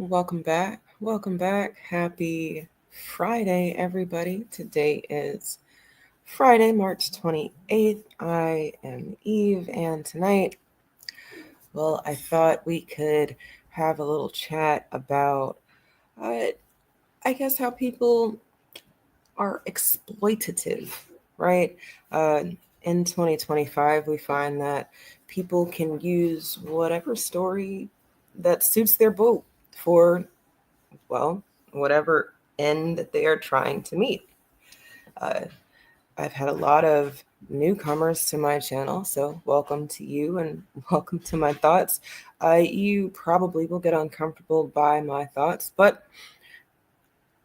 Welcome back. Welcome back. Happy Friday, everybody. Today is Friday, March 28th. I am Eve, and tonight, well, I thought we could have a little chat about, uh, I guess, how people are exploitative, right? Uh, in 2025, we find that people can use whatever story that suits their boat for, well, whatever end that they are trying to meet. Uh, I've had a lot of newcomers to my channel, so welcome to you and welcome to my thoughts. You probably will get uncomfortable by my thoughts, but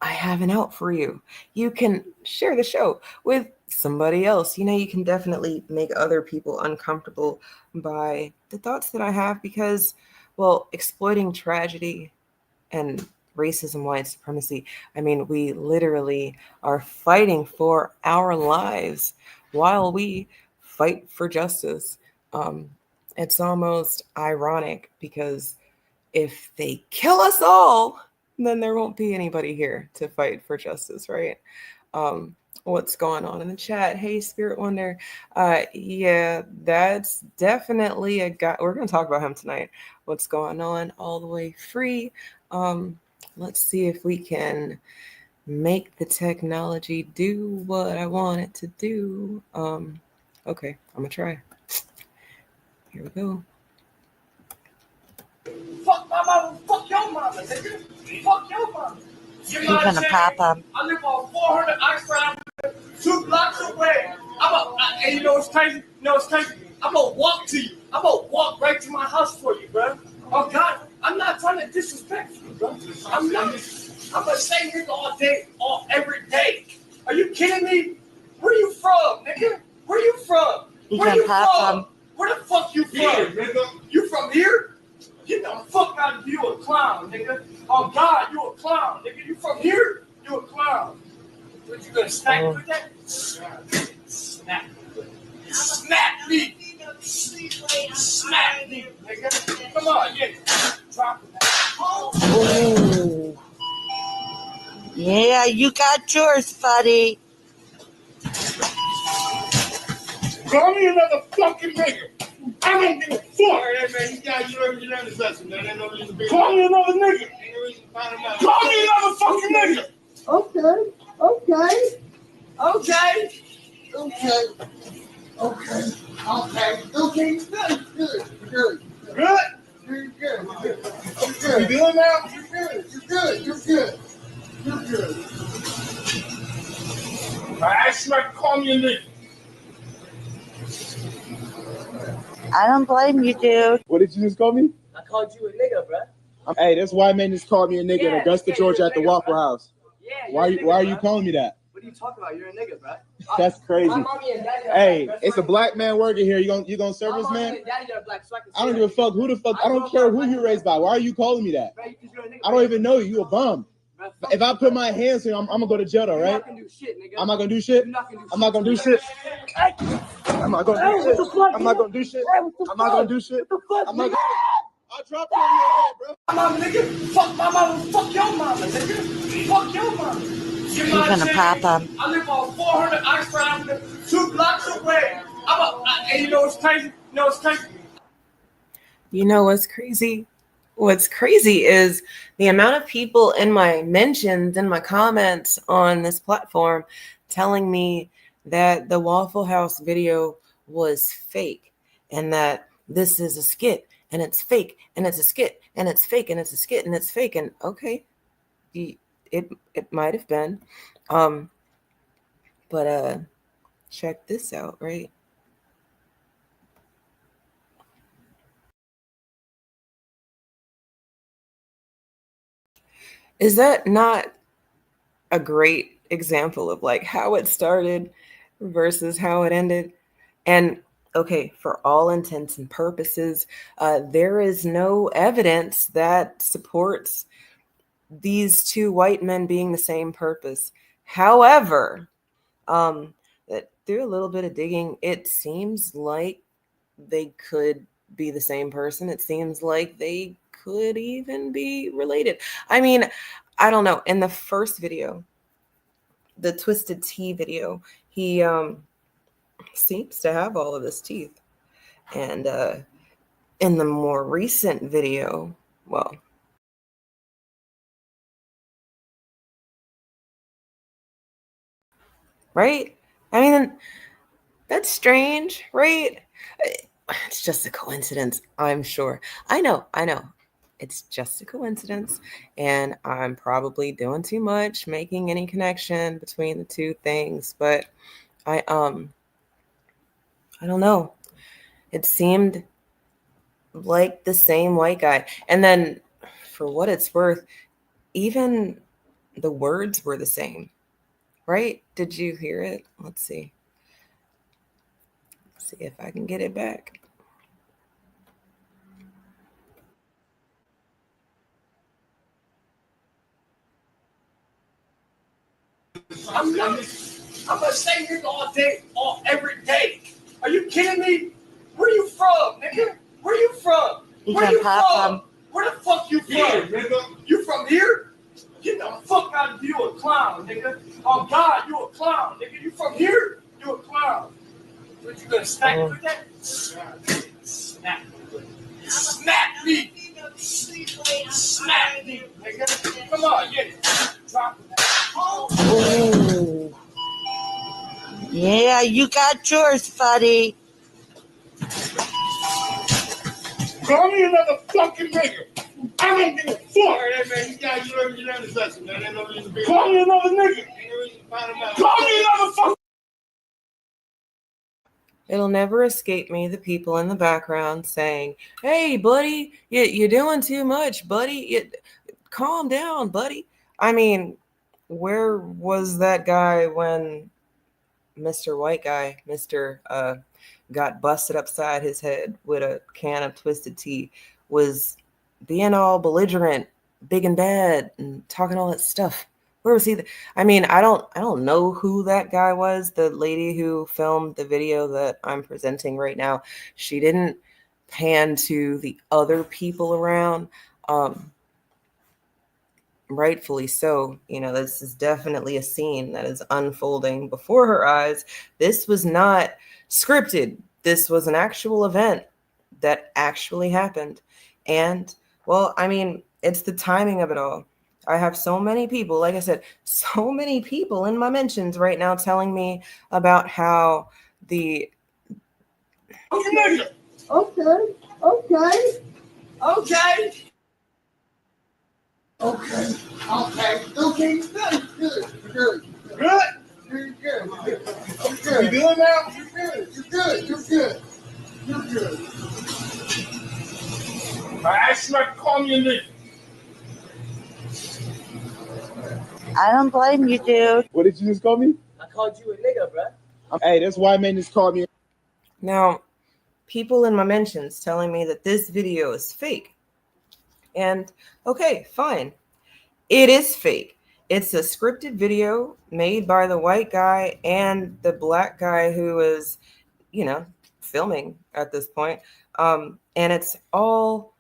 I have an out for you. You can share the show with somebody else. You can definitely make other people uncomfortable by the thoughts that I have because, well, exploiting tragedy and racism, white supremacy. I mean, we literally are fighting for our lives while we fight for justice. Um, it's almost ironic because if they kill us all, then there won't be anybody here to fight for justice, right? Um, what's going on in the chat? Hey, Spirit Wonder. Yeah, that's definitely a guy. We're going to talk about him tonight. What's going on all the way free? Let's see if we can make the technology do what I want it to do. Okay, I'm going to try. Here we go. Fuck my mama, fuck your mama, nigga. Fuck your mama. You're gonna pop them. I live on 400 Oxford, 2 blocks away. And you know what's crazy? I'm gonna walk to you. I'm gonna walk right to my house for you, bro. Oh God, I'm not trying to disrespect you, bro. I'm not. I'm gonna stay here all day, every day. Are you kidding me? Where you from, nigga? Where you from? Where you from? Where the fuck you from, nigga? You from here? Get the fuck out of here, you a clown, nigga. Oh God, you a clown, nigga. You from here? You a clown. What, you gonna smack me with that? Smack me. Smack me, nigga. Come on, yeah. Drop it. Oh. Yeah, you got yours, buddy. Call me another fucking nigga. I don't give a fuck. Hey, man, you got you learn this lesson, man. Ain't no reason to be. Call me another nigga. Ain't no reason to find him out. Call me another fucking nigga. Okay. Good. You doing now? You're good. I asked you to call me a nigga. I don't blame you, dude. What did you just call me? I called you a nigga, bro. Hey, that's white man just called me a nigga in Augusta, Georgia at the Waffle House. Yeah. Why are you calling me that? What are you talking about? You're a nigga, bro. That's crazy. My mommy and daddy are Hey, black, it's a black man working here. You gonna serve this my man? mommy and daddy are black, so I don't give a fuck who the fuck. I don't care who you raised by. Why are you calling me that? Bro, you're a nigga, I don't even know you. You a bum. bro. If I put my hands here, I'm gonna go to jail, though, You're right? not gonna do shit, nigga. I'm not gonna do shit. You're not gonna do I'm not gonna do shit. I'm not gonna do shit. I'm not gonna do shit. I'm not gonna do shit. I'm not gonna. I'll drop you on your head, bro. My mama, nigga. Fuck my mama, fuck your mama, nigga. Fuck your mama. You're gonna pop them. I live on 400 Oxford, 2 blocks away. And you know what's crazy? You know what's crazy? What's crazy is the amount of people in my mentions, in my comments on this platform telling me that the Waffle House video was fake and that this is a skit and it's fake and it's a skit and it's fake and it's a skit and it's fake. And okay, it might have been. But check this out, right? Is that not a great example of like how it started versus how it ended? And okay, for all intents and purposes, there is no evidence that supports these two white men being the same purpose. However, through a little bit of digging, it seems like they could be the same person. It seems like they could even be related. I mean, I don't know. In the first video, the Twisted Tea video, he seems to have all of his teeth. And in the more recent video, well, right? I mean, that's strange, right? It's just a coincidence, I'm sure. I know. It's just a coincidence, and I'm probably doing too much making any connection between the two things, but I don't know. It seemed like the same white guy. And then for what it's worth, even the words were the same. Right? Did you hear it? Let's see. See if I can get it back. I'm gonna stay here all day, every day. Are you kidding me? Where you from, nigga? Where you from? You Where can you pop from? Where the fuck you from, nigga? You from here? Get the fuck out of you, a clown, nigga. Oh God, you a clown, nigga. You from here? You a clown. What you gonna smack me with that? Smack me. Smack me, nigga. Come on, get it. Drop it. Ooh. Yeah, you got yours, buddy. Call me another fucking nigga. I don't give a fuck. Hey, man, you guys, you learn this lesson, man. Ain't no reason to be. Call me another nigga. Call me another fucking. It'll never escape me the people in the background saying, "Hey, buddy, you're doing too much, buddy. Calm down, buddy." I mean, where was that guy when Mr. White Guy, Mr. Got busted upside his head with a can of Twisted Tea, was being all belligerent, big and bad, and talking all that stuff? Where was he? I mean, I don't know who that guy was. The lady who filmed the video that I'm presenting right now, she didn't pan to the other people around. Rightfully so. This is definitely a scene that is unfolding before her eyes. This was not scripted. This was an actual event that actually happened. And, well, I mean, it's the timing of it all. I have so many people, like I said, so many people in my mentions right now telling me about how the... Okay. Okay. Good. You doing now? You're good. I asked you not to call me a nigga. I don't blame you, dude. What did you just call me? I called you a nigga, bro. Hey, that's why man just called me. Now, people in my mentions telling me that this video is fake. And okay, fine. It is fake. It's a scripted video made by the white guy and the black guy who is, filming at this point. And it's all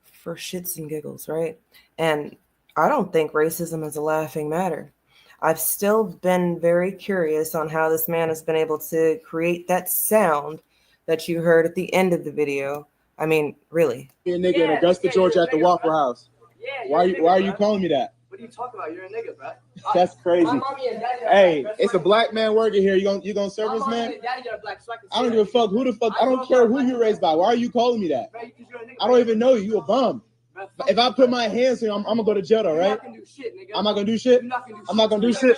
for shits and giggles, right? And I don't think racism is a laughing matter. I've still been very curious on how this man has been able to create that sound that you heard at the end of the video. I mean, really. A nigga in Augusta, Georgia at the Waffle House. Yeah. Why are you calling me that? What are you talking about? You're a nigga, bro. That's crazy. My mommy and daddy are Hey, black, it's a black man working here. You gonna serve this my man? mommy and daddy are black, so I don't give a fuck who the fuck. I don't care who you're raised by. Why are you calling me that? Bro, 'cause you're a nigga, I don't even know you. You a bum. bro. If I put my hands here, I'm gonna go to jail, though, You're right? not gonna do shit, nigga. I'm not gonna do shit. You're not gonna do shit. I'm not gonna do shit.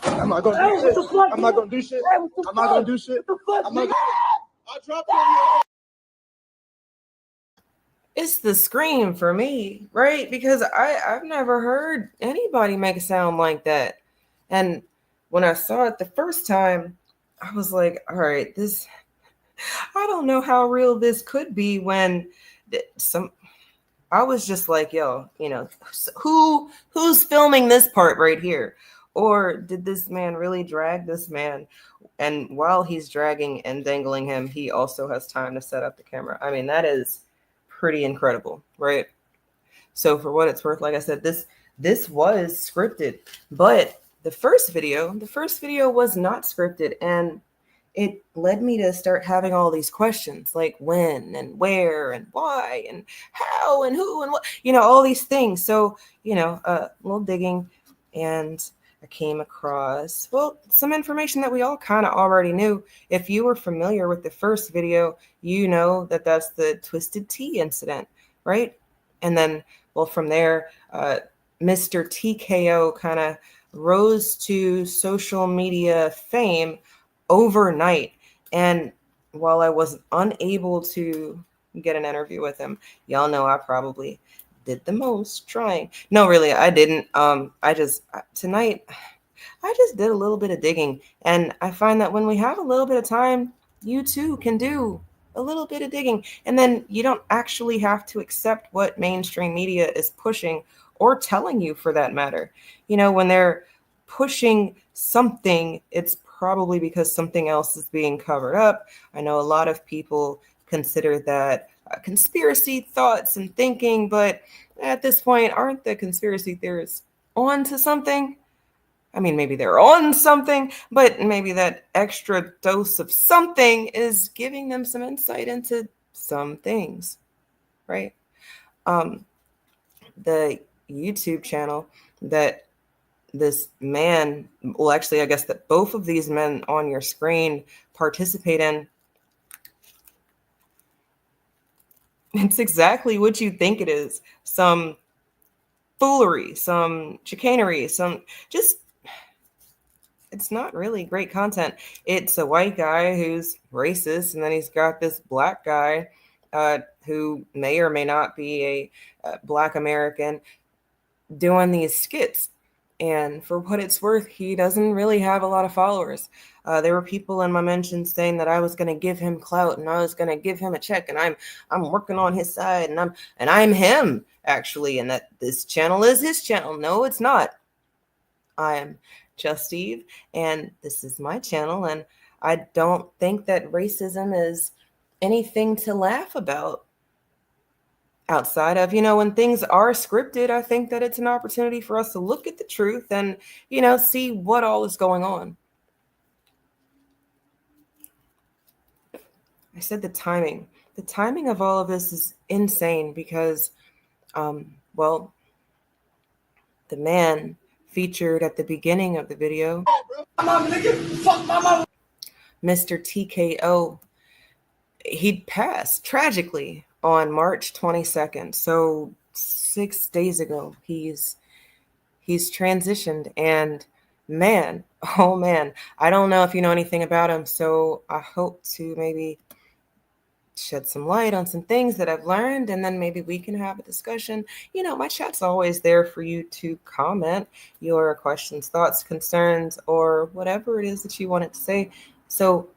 I'm not gonna do shit. I'm not gonna do shit. I'm not gonna do shit. I'm not gonna. I'll drop you on your. It's the scream for me, right? Because I've never heard anybody make a sound like that. And when I saw it the first time, I was like, all right, I don't know how real this could be when I was just like, yo, who's filming this part right here? Or did this man really drag this man? And while he's dragging and dangling him, he also has time to set up the camera. I mean, that is pretty incredible, right? So for what it's worth, like I said, this was scripted, but the first video was not scripted, and it led me to start having all these questions like when and where and why and how and who and what, all these things. So, a little digging, and I came across, well, some information that we all kind of already knew. If you were familiar with the first video, you know that that's the Twisted Tea incident, right? And then, well, from there, Mr. TKO kind of rose to social media fame overnight. And while I was unable to get an interview with him, y'all know I probably did the most trying. No, really, I didn't. Tonight, I just did a little bit of digging, and I find that when we have a little bit of time, you too can do a little bit of digging, and then you don't actually have to accept what mainstream media is pushing or telling you, for that matter. When they're pushing something, it's probably because something else is being covered up. I know a lot of people consider that conspiracy thoughts and thinking, but at this point, aren't the conspiracy theorists on to something? I mean, maybe they're on something, but maybe that extra dose of something is giving them some insight into some things, right? The YouTube channel that this man, well, actually, I guess that both of these men on your screen participate in, it's exactly what you think it is. Some foolery, some chicanery, it's not really great content. It's a white guy who's racist, and then he's got this black guy who may or may not be a Black American doing these skits. And for what it's worth, he doesn't really have a lot of followers. There were people in my mentions saying that I was going to give him clout and I was going to give him a check, and I'm working on his side, and I'm him actually, and that this channel is his channel. No, it's not. I'm Just Eve, and this is my channel, and I don't think that racism is anything to laugh about. Outside of, when things are scripted, I think that it's an opportunity for us to look at the truth and, see what all is going on. I said the timing. The timing of all of this is insane because, well, the man featured at the beginning of the video, Mr. TKO, he passed tragically on March 22nd. So 6 days ago, he's transitioned, and man, oh man, I don't know if you know anything about him, so I hope to maybe shed some light on some things that I've learned, and then maybe we can have a discussion. My chat's always there for you to comment your questions, thoughts, concerns, or whatever it is that you wanted to say. So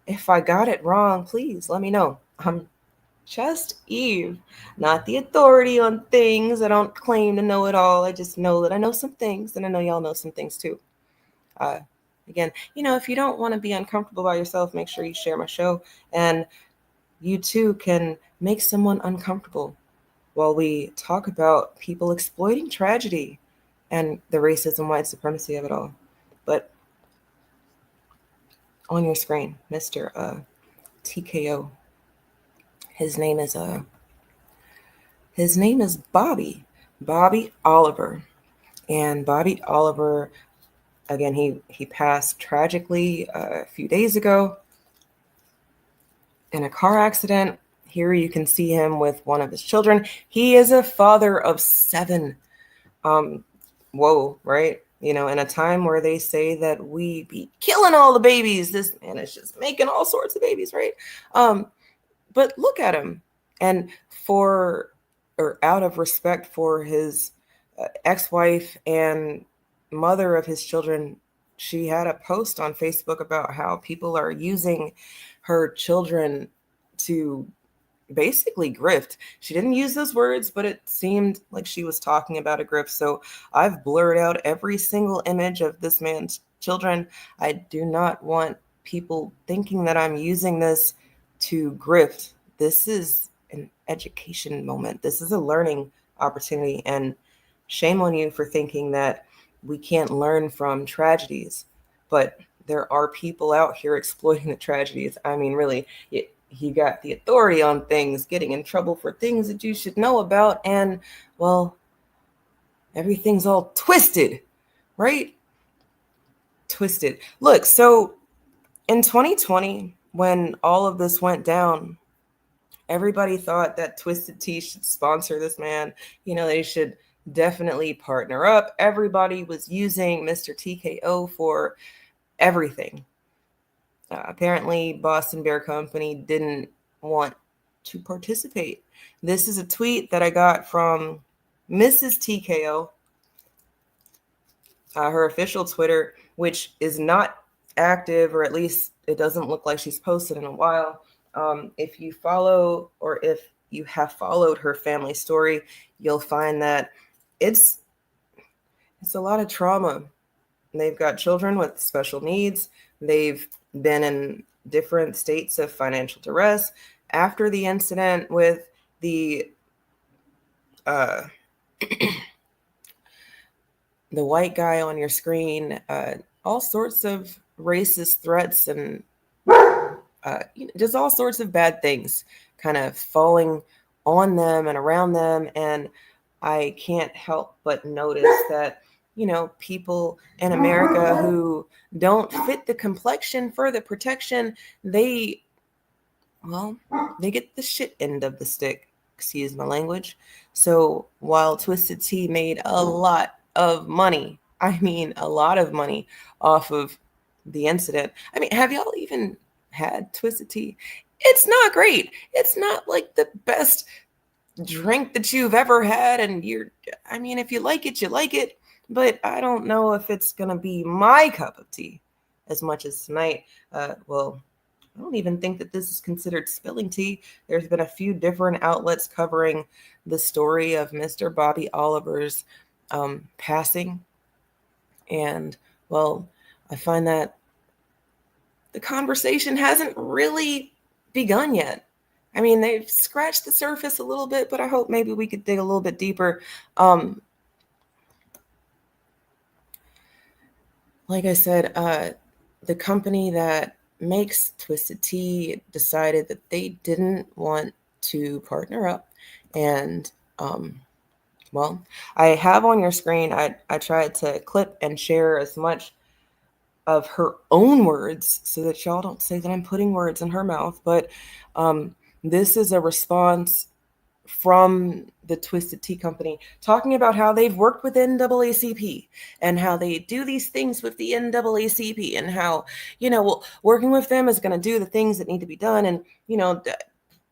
if I got it wrong, please let me know. I'm just Eve, not the authority on things. I don't claim to know it all. I just know that I know some things, and I know y'all know some things too. Again, if you don't want to be uncomfortable by yourself, make sure you share my show, and you too can make someone uncomfortable while we talk about people exploiting tragedy and the racism, white supremacy of it all. But on your screen, Mr. TKO, his name is Bobby Oliver. And Bobby Oliver, again, he passed tragically a few days ago in a car accident. Here you can see him with one of his children. He is a father of 7. Whoa, right? In a time where they say that we be killing all the babies, this man is just making all sorts of babies, right? But look at him. And out of respect for his ex-wife and mother of his children, she had a post on Facebook about how people are using her children to basically grift. She didn't use those words, but it seemed like she was talking about a grift. So I've blurred out every single image of this man's children. I do not want people thinking that I'm using this to grift. This is an education moment. This is a learning opportunity, and shame on you for thinking that we can't learn from tragedies. But there are people out here exploiting the tragedies. I mean, really, he got the authority on things, getting in trouble for things that you should know about, and, well, everything's all twisted, right? Twisted. Look, so in 2020, when all of this went down, everybody thought that Twisted Tea should sponsor this man. They should definitely partner up. Everybody was using Mr. TKO for everything. Apparently, Boston Beer Company didn't want to participate. This is a tweet that I got from Mrs. TKO, her official Twitter, which is not active, or at least it doesn't look like she's posted in a while. If you follow, or if you have followed her family story, you'll find that it's a lot of trauma. They've got children with special needs. They've been in different states of financial duress after the incident with the the white guy on your screen. All sorts of racist threats and just all sorts of bad things kind of falling on them and around them. And I can't help but notice that, people in America who don't fit the complexion for the protection, they get the shit end of the stick. Excuse my language. So while Twisted Tea made a lot of money, I mean a lot of money off of the incident. I mean, have y'all even had Twisted Tea? It's not great. It's not like the best drink that you've ever had, and if you like it, you like it, but I don't know if it's gonna be my cup of tea as much as tonight. Well, I don't even think that this is considered spilling tea. There's been a few different outlets covering the story of Mr. Bobby Oliver's passing, and, well, I find that the conversation hasn't really begun yet. I mean, they've scratched the surface a little bit, but I hope maybe we could dig a little bit deeper. Like I said, the company that makes Twisted Tea decided that they didn't want to partner up. And, well, I have on your screen, I tried to clip and share as much of her own words so that y'all don't say that I'm putting words in her mouth. But this is a response from the Twisted Tea Company talking about how they've worked with NAACP and how they do these things with the NAACP, and how, well, working with them is going to do the things that need to be done. And,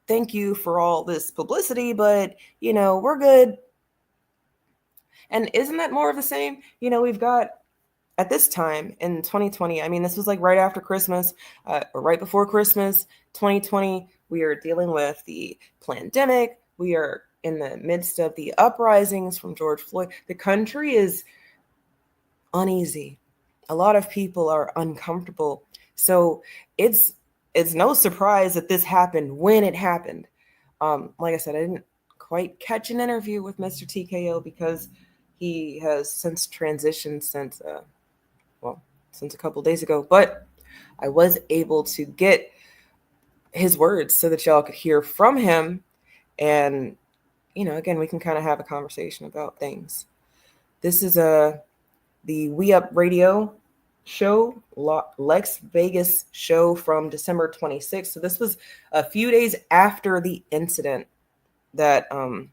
thank you for all this publicity, but, we're good. And isn't that more of the same? We've got, at this time in 2020, I mean, this was like right after Christmas, or right before Christmas, 2020, we are dealing with the pandemic. We are in the midst of the uprisings from George Floyd. The country is uneasy. A lot of people are uncomfortable. So it's no surprise that this happened when it happened. Like I said, I didn't quite catch an interview with Mr. TKO because he has since transitioned since a couple days ago. But I was able to get his words so that y'all could hear from him. And, again, we can kind of have a conversation about things. This is the We Up Radio show, Lex Vegas show from December 26th. So this was a few days after the incident that kind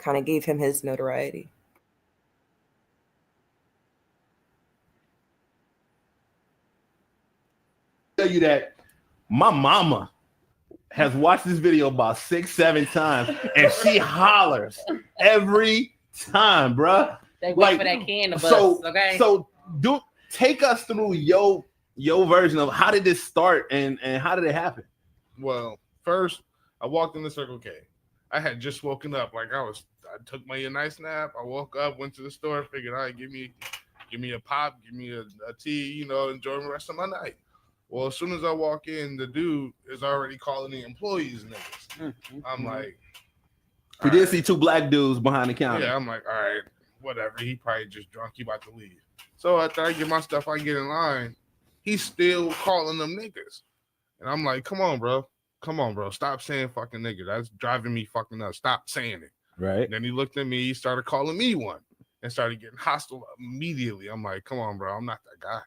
of gave him his notoriety. Tell you that my mama has watched this video about 6-7 times, and she hollers every time, bruh. They wait for that can to bust. Okay. So take us through your version of how did this start and how did it happen? Well, first I walked in the Circle K. I had just woken up, I took my nice nap. I woke up, went to the store, figured, all right, give me a pop, give me a tea, enjoy the rest of my night. Well, as soon as I walk in, the dude is already calling the employees niggas. I'm like, we did see two black dudes behind the counter. Yeah, I'm like, all right, whatever. He probably just drunk. He about to leave. So after I get my stuff, I get in line. He's still calling them niggas. And I'm like, come on, bro. Come on, bro. Stop saying fucking nigga. That's driving me fucking nuts. Stop saying it. Right. And then he looked at me. He started calling me one and started getting hostile immediately. I'm like, come on, bro. I'm not that guy.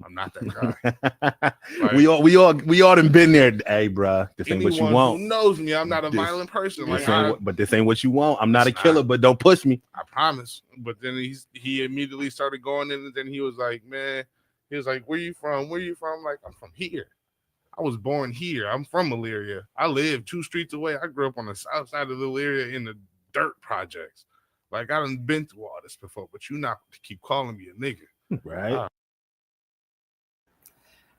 I'm not that guy. Like, we all done been there. Hey, bro, this ain't what you want. Who knows me? I'm not a violent person. But this ain't what you want. I'm not a killer, but don't push me. I promise. But then he immediately started going in, and then he was like, man, he was like, where you from? Where you from? I'm like, I'm from here. I was born here. I'm from Elyria. I live 2 streets away. I grew up on the south side of Elyria in the dirt projects. Like, I done been through all this before, but you not to keep calling me a nigga. Right.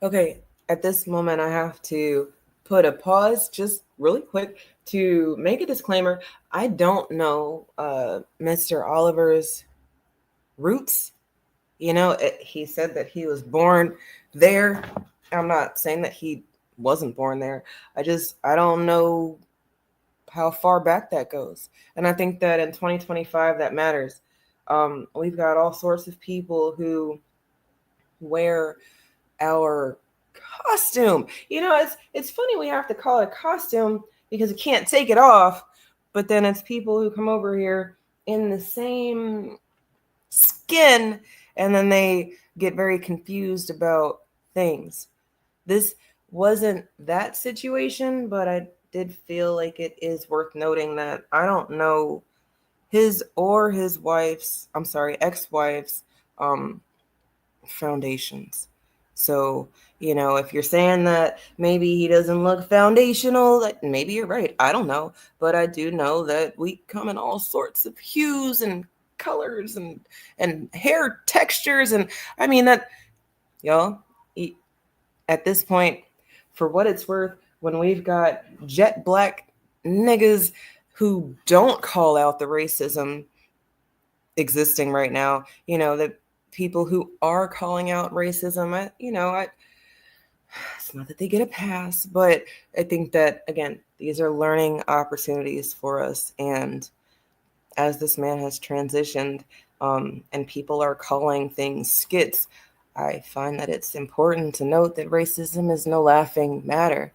Okay, at this moment, I have to put a pause just really quick to make a disclaimer. I don't know Mr. Oliver's roots. You know, he said that he was born there. I'm not saying that he wasn't born there. I don't know how far back that goes. And I think that in 2025, that matters. We've got all sorts of people who wear our costume. You know, it's funny we have to call it a costume because we can't take it off, but then it's people who come over here in the same skin and then they get very confused about things. This wasn't that situation, but I did feel like it is worth noting that I don't know his or his wife's, ex-wife's foundations. So, you know, if you're saying that maybe he doesn't look foundational, that maybe you're right. I don't know. But I do know that we come in all sorts of hues and colors and hair textures. And I mean that, y'all, at this point, for what it's worth, when we've got jet black niggas who don't call out the racism existing right now, you know, the people who are calling out racism, it's not that they get a pass, but I think that, again, these are learning opportunities for us. And as this man has transitioned and people are calling things skits, I find that it's important to note that racism is no laughing matter.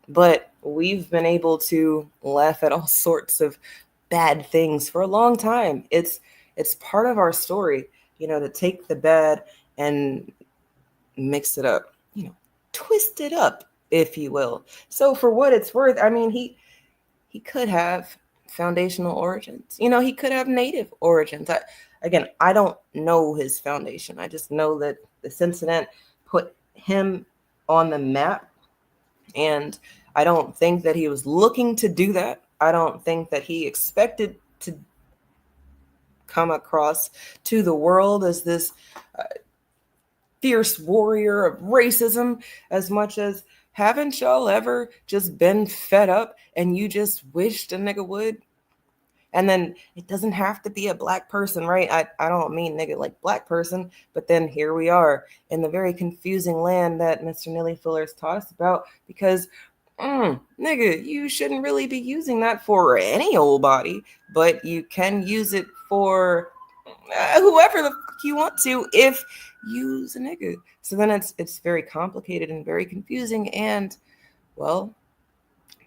But we've been able to laugh at all sorts of bad things for a long time. It's part of our story, you know, to take the bad and mix it up, you know, twist it up, if you will. So for what it's worth, I mean, he could have foundational origins. You know, he could have native origins. I don't know his foundation. I just know that this incident put him on the map. And I don't think that he was looking to do that. I don't think that he expected to come across to the world as this fierce warrior of racism, as much as haven't y'all ever just been fed up and you just wished a nigga would? And then it doesn't have to be a black person, right? I don't mean nigga like black person, but then here we are in the very confusing land that Mr. Nilly Fuller's taught us about, because nigga, you shouldn't really be using that for any old body, but you can use it for whoever the fuck you want to if you use a nigga. So then it's very complicated and very confusing. And well,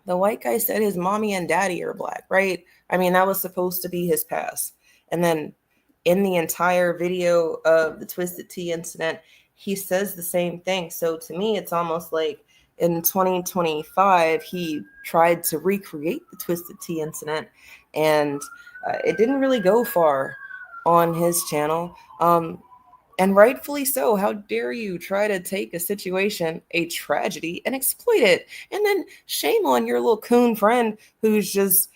the white guy said his mommy and daddy are black, right? I mean, that was supposed to be his past. And then in the entire video of the Twisted Tea incident, he says the same thing. So to me, it's almost like in 2025, he tried to recreate the Twisted Tea incident, and it didn't really go far on his channel. And rightfully so. How dare you try to take a situation, a tragedy, and exploit it? And then shame on your little coon friend who's just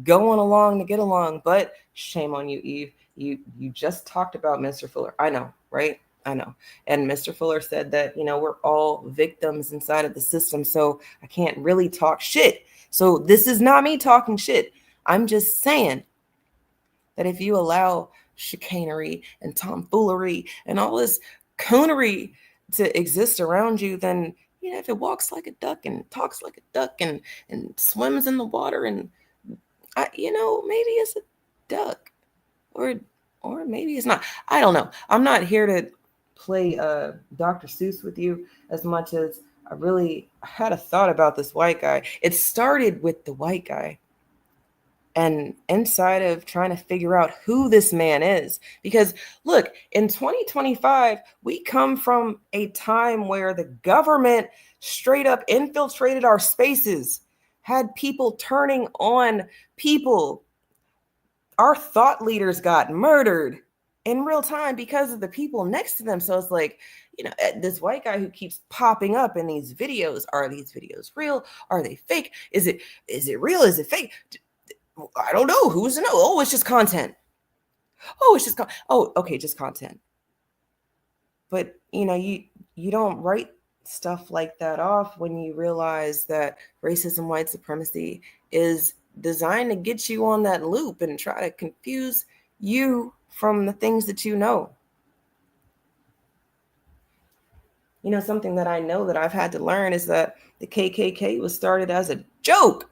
going along to get along. But shame on you, Eve. You just talked about Mr. Fuller. I know, right? I know. And Mr. Fuller said that, you know, we're all victims inside of the system, so I can't really talk shit. So this is not me talking shit. I'm just saying that if you allow chicanery and tomfoolery and all this coonery to exist around you, then if it walks like a duck and talks like a duck and swims in the water, and maybe it's a duck, or maybe it's not. I don't know. I'm not here to play Dr. Seuss with you as much as I really had a thought about this white guy. It started with the white guy, and inside of trying to figure out who this man is. Because look, in 2025, we come from a time where the government straight up infiltrated our spaces, had people turning on people. Our thought leaders got murdered in real time because of the people next to them. So it's like, this white guy who keeps popping up in these videos. Are these videos real? Are they fake? Is it real? Is it fake? I don't know. Who's to know? Oh, it's just content. Oh, it's just okay, just content. But you don't write stuff like that off when you realize that racism, white supremacy is designed to get you on that loop and try to confuse you from the things that you know. Something that I know that I've had to learn is that the KKK was started as a joke.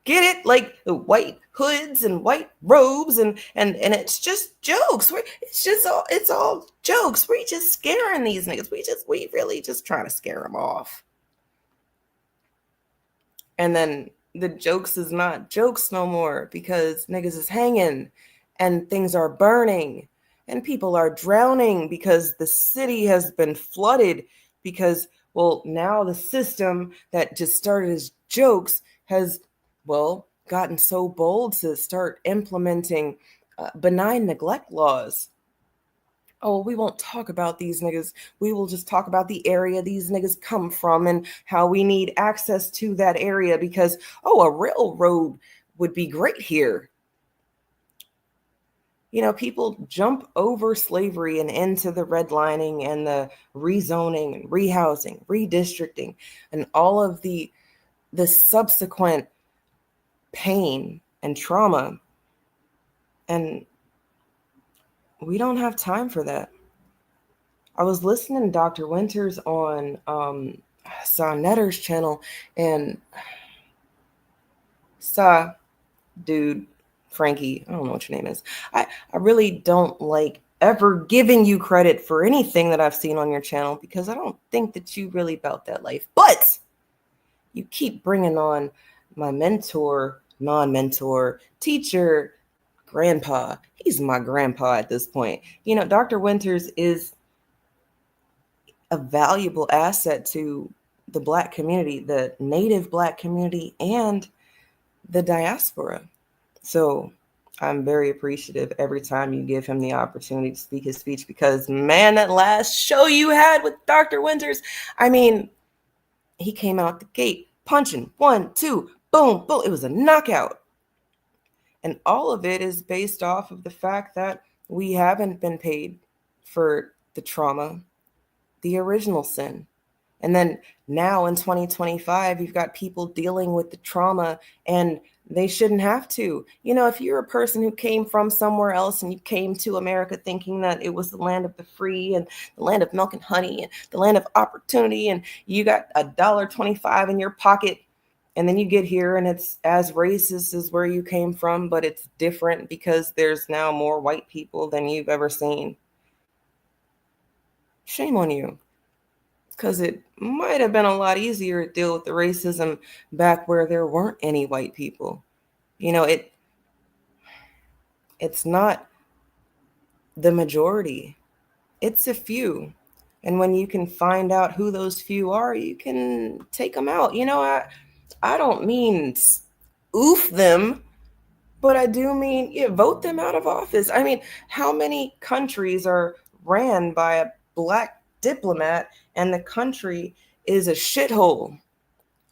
Get it? Like the white hoods and white robes and it's just jokes. It's all jokes. We just scaring these niggas. We really just trying to scare them off. And then the jokes is not jokes no more, because niggas is hanging and things are burning and people are drowning because the city has been flooded, because, well, now the system that just started as jokes has, well, gotten so bold to start implementing benign neglect laws. Oh, we won't talk about these niggas. We will just talk about the area these niggas come from and how we need access to that area because, a railroad would be great here. People jump over slavery and into the redlining and the rezoning and rehousing, redistricting, and all of the subsequent pain and trauma. And we don't have time for that. I was listening to Dr. Winters on Netter's channel, and dude, Frankie, I don't know what your name is. I really don't like ever giving you credit for anything that I've seen on your channel, because I don't think that you really about that life. But you keep bringing on my mentor, non-mentor, teacher, grandpa. He's my grandpa at this point. Dr. Winters is a valuable asset to the Black community, the Native Black community, and the diaspora. So I'm very appreciative every time you give him the opportunity to speak his speech, because, man, that last show you had with Dr. Winters, I mean, he came out the gate punching 1, 2, boom, boom. It was a knockout. And all of it is based off of the fact that we haven't been paid for the trauma, the original sin. And then now in 2025, you've got people dealing with the trauma, and they shouldn't have to. If you're a person who came from somewhere else and you came to America thinking that it was the land of the free and the land of milk and honey and the land of opportunity, and you got $1.25 in your pocket, and then you get here and it's as racist as where you came from, but it's different because there's now more white people than you've ever seen. Shame on you. Because it might have been a lot easier to deal with the racism back where there weren't any white people. It's not the majority. It's a few. And when you can find out who those few are, you can take them out. I don't mean oof them, but I do mean vote them out of office. I mean, how many countries are ran by a Black diplomat and the country is a shithole?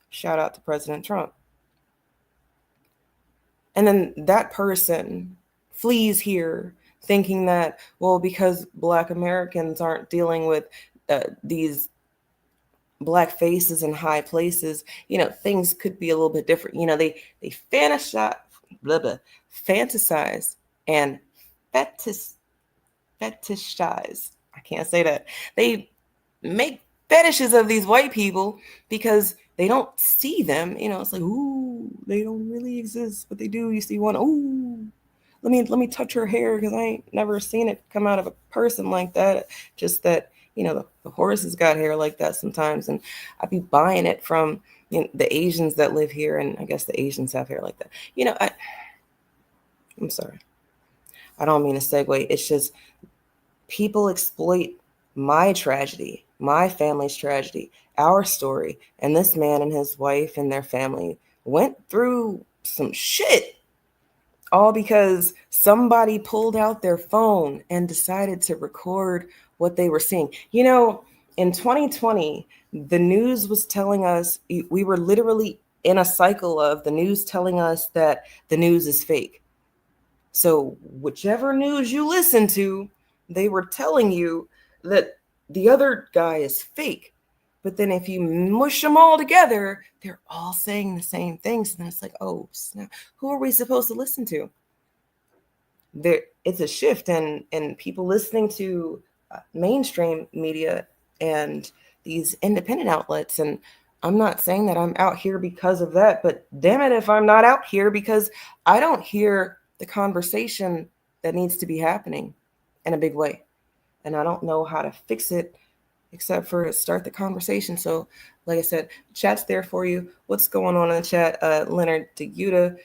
Shout out to President Trump. And then that person flees here thinking that, well, because Black Americans aren't dealing with these Black faces in high places, things could be a little bit different. They fantasize and fetishize I can't say that. They make fetishes of these white people because they don't see them. It's like, ooh, they don't really exist, but they do. You see one, ooh, let me touch her hair because I ain't never seen it come out of a person like that. Just that, the horses got hair like that sometimes, and I'd be buying it from the Asians that live here, and I guess the Asians have hair like that. I'm sorry. I don't mean to segue. It's just people exploit my tragedy, my family's tragedy, our story. And this man and his wife and their family went through some shit, all because somebody pulled out their phone and decided to record what they were seeing. In 2020, the news was telling us, we were literally in a cycle of the news telling us that the news is fake. So whichever news you listen to, they were telling you that the other guy is fake. But then if you mush them all together, they're all saying the same things. And then it's like, oh, snap. Who are we supposed to listen to? It's a shift in people listening to mainstream media and these independent outlets. And I'm not saying that I'm out here because of that, but damn it if I'm not out here because I don't hear the conversation that needs to be happening in a big way. And I don't know how to fix it except for start the conversation. So like I said, chat's there for you. What's going on in the chat? Leonard DeYuta,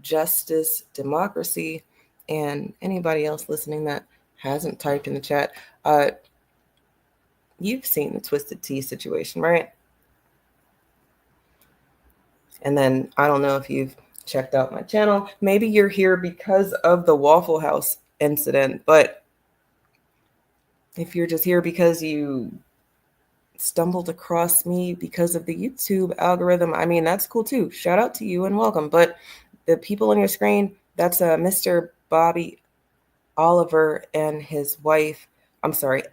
Justice, Democracy, and anybody else listening that hasn't typed in the chat. You've seen the Twisted Tea situation, right? And then I don't know if you've checked out my channel. Maybe you're here because of the Waffle House incident, but if you're just here because you stumbled across me because of the YouTube algorithm, I mean, that's cool too. Shout out to you and welcome. But the people on your screen, that's Mr. Bobby Oliver and his wife. I'm sorry,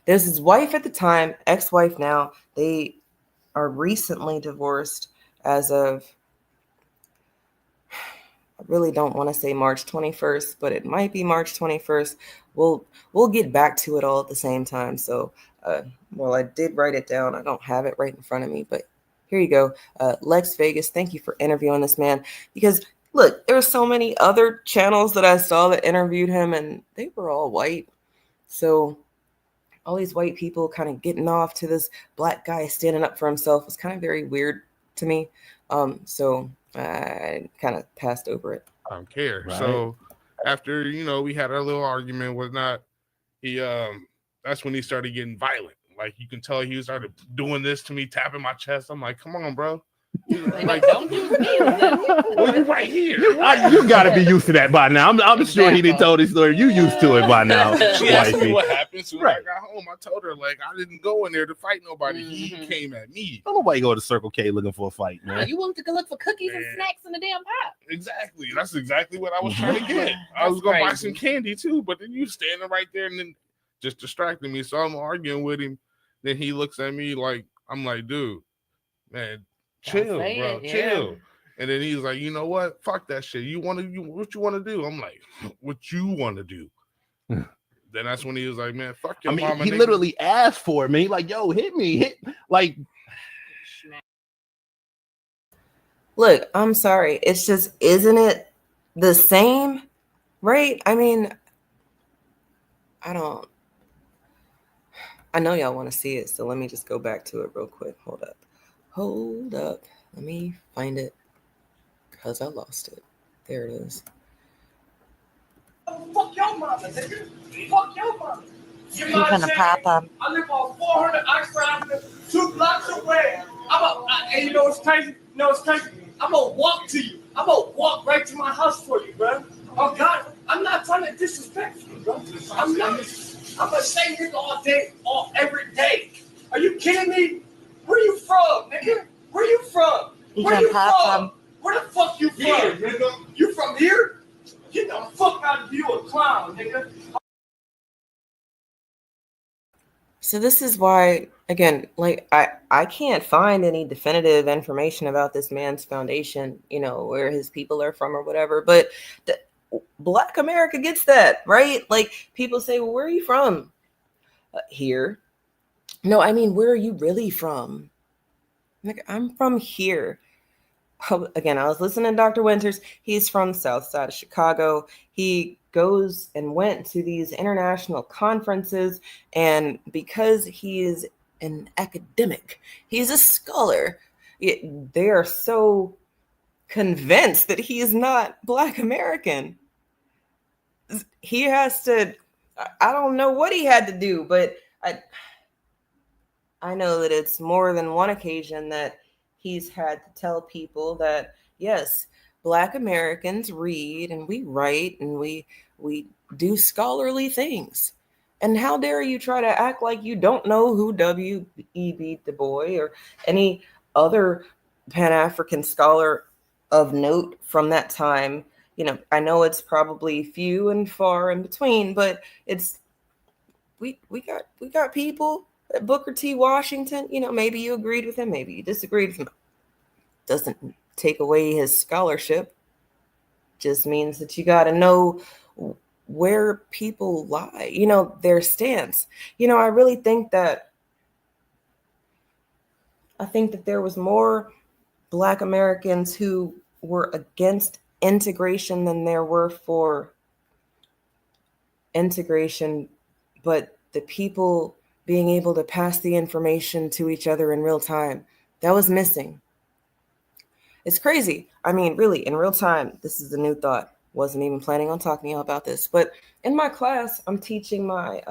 there's his wife at the time, ex-wife now. They are recently divorced as of, I really don't want to say March 21st, but it might be March 21st. We'll get back to it all at the same time. So, well, I did write it down. I don't have it right in front of me, but here you go. Lex Vegas, thank you for interviewing this man. Because, look, there are so many other channels that I saw that interviewed him, and they were all white. So all these white people kind of getting off to this black guy standing up for himself was kind of very weird to me. So I kind of passed over it. I don't care. Right. So after, we had our little argument, whatnot, that's when he started getting violent. Like, you can tell he started doing this to me, tapping my chest. I'm like, come on, bro. Like, don't do me. Well, you're right here. You got to be used to that by now. I'm sure he didn't told his story. You used to it by now. She asked me wifey. what happened. So Right. when I got home, I told her, like, I didn't go in there to fight nobody. He came at me. Don't nobody go to Circle K looking for a fight, Nah, man. you went to go look for cookies and Man. snacks in the damn pot. Exactly. That's exactly what I was trying to get. I was going to buy crazy. some candy, too. But then you standing right there and then just distracting me. So I'm arguing with him. Then he looks at me like, I'm like, dude, man, chill, say bro, it, yeah. chill. And then he's like, you know what? Fuck that shit. What you want to do? I'm like, what you want to do? Then that's when he was like, man, fuck your mama. He nigga. literally asked for it, man. He like, yo, hit me. Like, Look, I'm sorry. It's just, isn't it the same? Right? I mean, I know y'all want to see it, so let me just go back to it real quick. Hold up. Let me find it because I lost it. There it is. Fuck your mama, nigga. Fuck your mama. You're gonna pop him. I live on 400 Oxford Avenue, 2 blocks away. And you know what's crazy? I'm gonna walk to you. I'm gonna walk right to my house for you, bro. Oh God, I'm not trying to disrespect you, bro. I'm not. I'm gonna say nigga all day, every day. Are you kidding me? Where you from, nigga? Where you from? Where you from? Where the fuck you from, nigga? You from here? Get the fuck out of you, a clown, nigga. So this is why, again, like I can't find any definitive information about this man's foundation, where his people are from or whatever. But Black America gets that, right? Like, people say, well, where are you from? Here. No, I mean, where are you really from? Like, I'm from here. Again, I was listening to Dr. Winters. He's from the South Side of Chicago. He goes and went to these international conferences, and because he is an academic, he's a scholar. They are so convinced that he is not Black American. He has to, I don't know what he had to do, but I know that it's more than one occasion that he's had to tell people that, yes, Black Americans read and we write and we do scholarly things. And how dare you try to act like you don't know who W.E.B. Du Bois or any other Pan-African scholar of note from that time. I know it's probably few and far in between, but it's we got people. Booker T. Washington, maybe you agreed with him, maybe you disagreed with him. Doesn't take away his scholarship. Just means that you got to know where people lie, their stance. I really think that there was more Black Americans who were against integration than there were for integration, but the people being able to pass the information to each other in real time, that was missing. It's crazy. I mean, really, in real time, this is a new thought. Wasn't even planning on talking to y'all about this, but in my class, I'm teaching my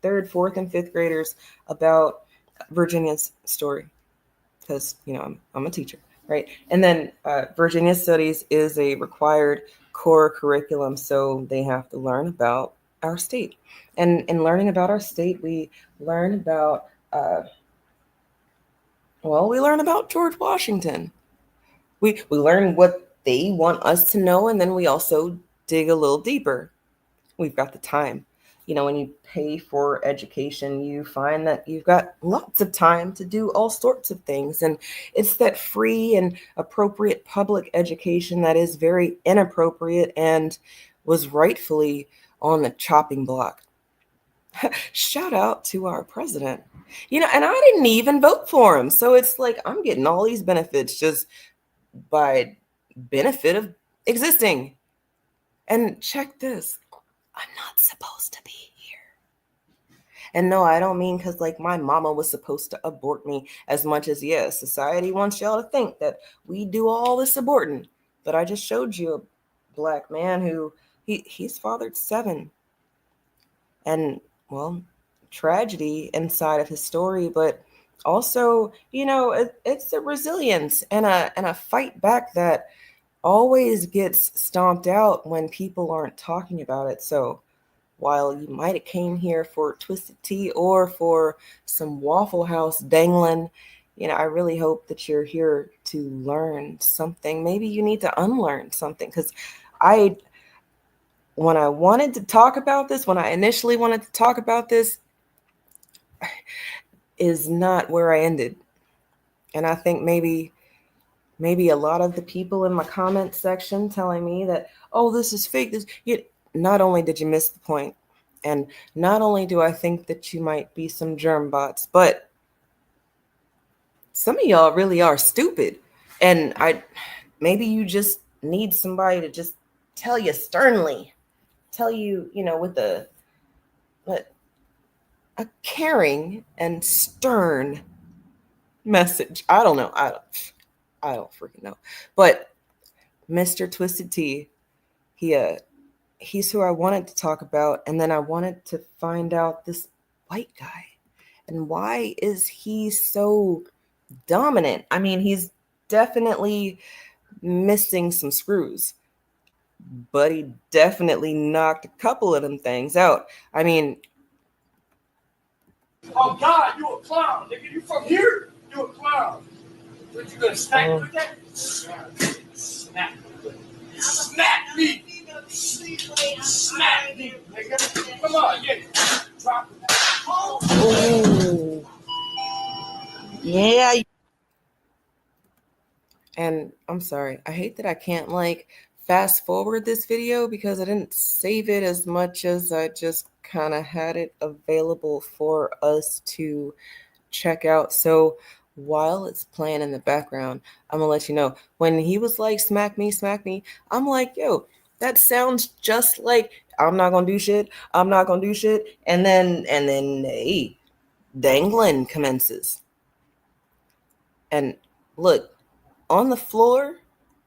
3rd, 4th, and 5th graders about Virginia's story because, I'm a teacher, right? And then Virginia Studies is a required core curriculum, so they have to learn about our state. And in learning about our state, we learn about, we learn about George Washington. We learn what they want us to know, and then we also dig a little deeper. We've got the time. When you pay for education, you find that you've got lots of time to do all sorts of things. And it's that free and appropriate public education that is very inappropriate and was rightfully on the chopping block. Shout out to our president. And I didn't even vote for him. So it's like I'm getting all these benefits just by benefit of existing. And check this. I'm not supposed to be here. And no, I don't mean because my mama was supposed to abort me as much as, yes, society wants y'all to think that we do all this aborting. But I just showed you a Black man who he's fathered 7. And, tragedy inside of his story, but also, it's a resilience and a fight back that always gets stomped out when people aren't talking about it. So while you might have came here for twisted tea or for some Waffle House dangling, I really hope that you're here to learn something. Maybe you need to unlearn something, because when I wanted to talk about this, when I initially wanted to talk about this, is not where I ended. And I think maybe a lot of the people in my comment section telling me that, oh, this is fake. Not only did you miss the point, and not only do I think that you might be some germ bots, but some of y'all really are stupid. And maybe you just need somebody to just tell you sternly, with a caring and stern message. I don't know. I don't freaking know. But Mr. Twisted Tea, he's who I wanted to talk about. And then I wanted to find out this white guy. And why is he so dominant? I mean, he's definitely missing some screws, but he definitely knocked a couple of them things out. I mean, oh God, you a clown, nigga. You from here? You a clown. What, you gonna smack with that? Smack. Smack me. Smack me, nigga. Come on, yeah. Drop it. Ooh. Yeah. and I'm sorry, I hate that I can't fast forward this video because I didn't save it as much as I just kind of had it available for us to check out. So while it's playing in the background, I'm gonna let you know when he was like, smack me, I'm like, yo, that sounds just like I'm not gonna do shit. I'm not gonna do shit. And then hey, dangling commences. And look, on the floor,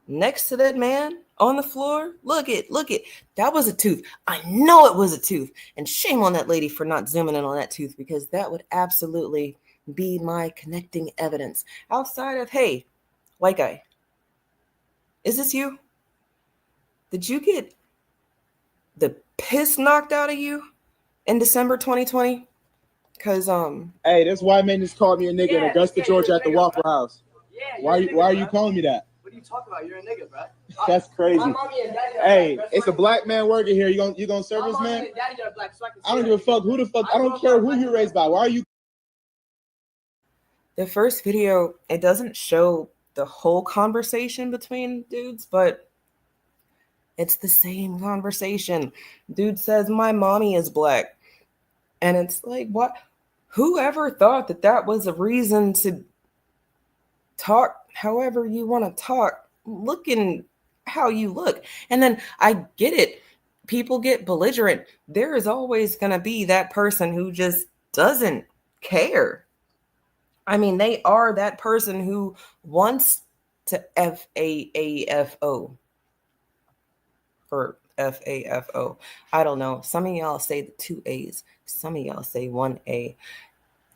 next to that man, on the floor, look it. That was a tooth. I know it was a tooth. And shame on that lady for not zooming in on that tooth, because that would absolutely be my connecting evidence. Outside of, hey, white guy, is this you? Did you get the piss knocked out of you in December 2020? Because Hey, this white man just called me a nigga in Augusta, Georgia, at the Waffle House. Yeah. Why are you calling me that? What are you talking about? You're a nigga, bro. That's crazy. My mommy and daddy Hey, it's a black man working here. You gonna serve this man? Daddy got a black, so I don't give a fuck who the fuck. I don't care who you're raised by. Why are you? the first video, it doesn't show the whole conversation between dudes, but it's the same conversation. Dude says, my mommy is black. And it's like, what? Whoever thought that that was a reason to talk however you want to talk, looking how you look? And then I get it. People get belligerent. There is always going to be that person who just doesn't care. I mean, they are that person who wants to FAAFO or FAFO. I don't know. Some of y'all say the 2 A's. Some of y'all say 1 A.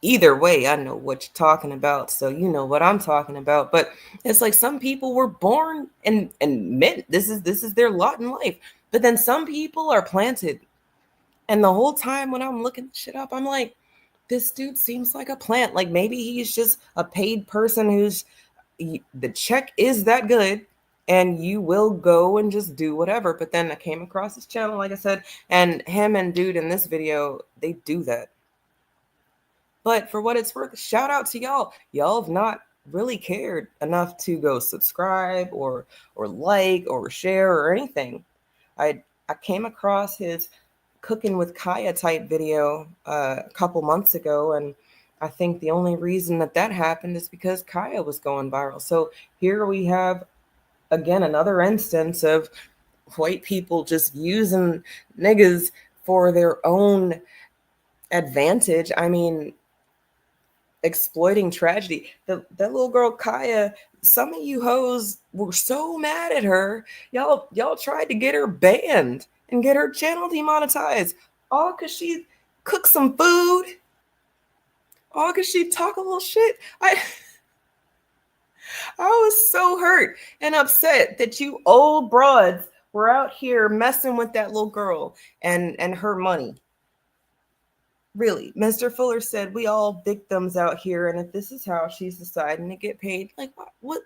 Either way, I know what you're talking about, so you know what I'm talking about. But it's like some people were born and meant this is their lot in life. But then some people are planted. And the whole time when I'm looking shit up, I'm like, this dude seems like a plant. Like maybe he's just a paid person who's the check is that good and you will go and just do whatever. But then I came across his channel, like I said, and him and dude in this video, they do that. But for what it's worth, shout out to y'all. Y'all have not really cared enough to go subscribe or like or share or anything. I came across his cooking with Kaya type video a couple months ago, and I think the only reason that happened is because Kaya was going viral. So here we have again another instance of white people just using niggas for their own advantage. I mean, exploiting tragedy. That little girl Kaya, some of you hoes were so mad at her. Y'all tried to get her banned and get her channel demonetized, all because she cooked some food, all because she talk a little shit. I was so hurt and upset that you old broads were out here messing with that little girl and her money. Really, Mr. Fuller said we all victims out here, and if this is how she's deciding to get paid, like what?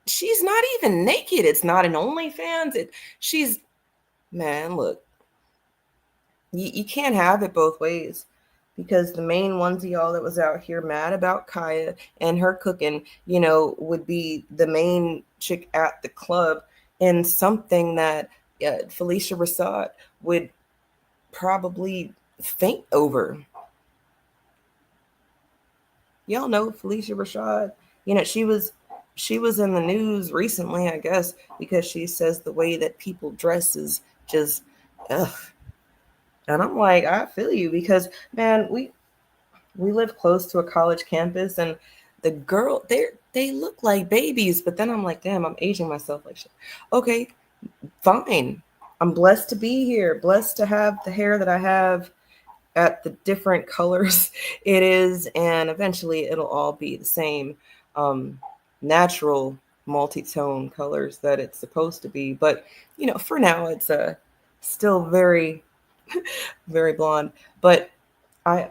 She's not even naked. It's not an OnlyFans. She's, man, look, you can't have it both ways, because the main ones of y'all that was out here mad about Kaya and her cooking, you know, would be the main chick at the club, and something that Felicia Rashad would probably faint over. Y'all know Felicia Rashad. You know, she was in the news recently, I guess, because she says the way that people dress is just ugh. And I'm like, I feel you, because man, we live close to a college campus, and the girl they look like babies, but then I'm like, damn, I'm aging myself like shit. Okay, fine. I'm blessed to be here, blessed to have the hair that I have at the different colors it is, and eventually it'll all be the same natural multi-tone colors that it's supposed to be. But you know, for now it's still very very blonde. But I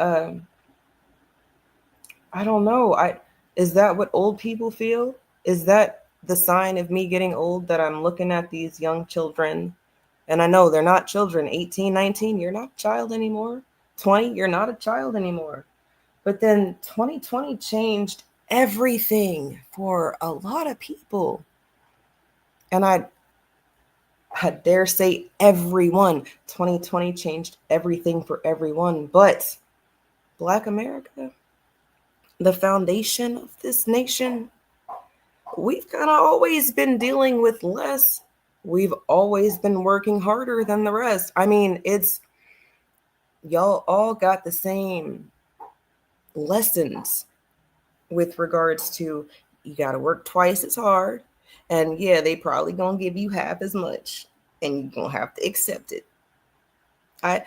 don't know, is that what old people feel? Is that the sign of me getting old, that I'm looking at these young children? And I know they're not children. 18, 19, you're not a child anymore. 20, you're not a child anymore. But then 2020 changed everything for a lot of people. And I dare say everyone. 2020 changed everything for everyone, but Black America, the foundation of this nation, we've kind of always been dealing with less. We've always been working harder than the rest. I mean, it's y'all all got the same lessons with regards to you got to work twice as hard, and yeah, they probably gonna give you half as much, and you're gonna have to accept it. I've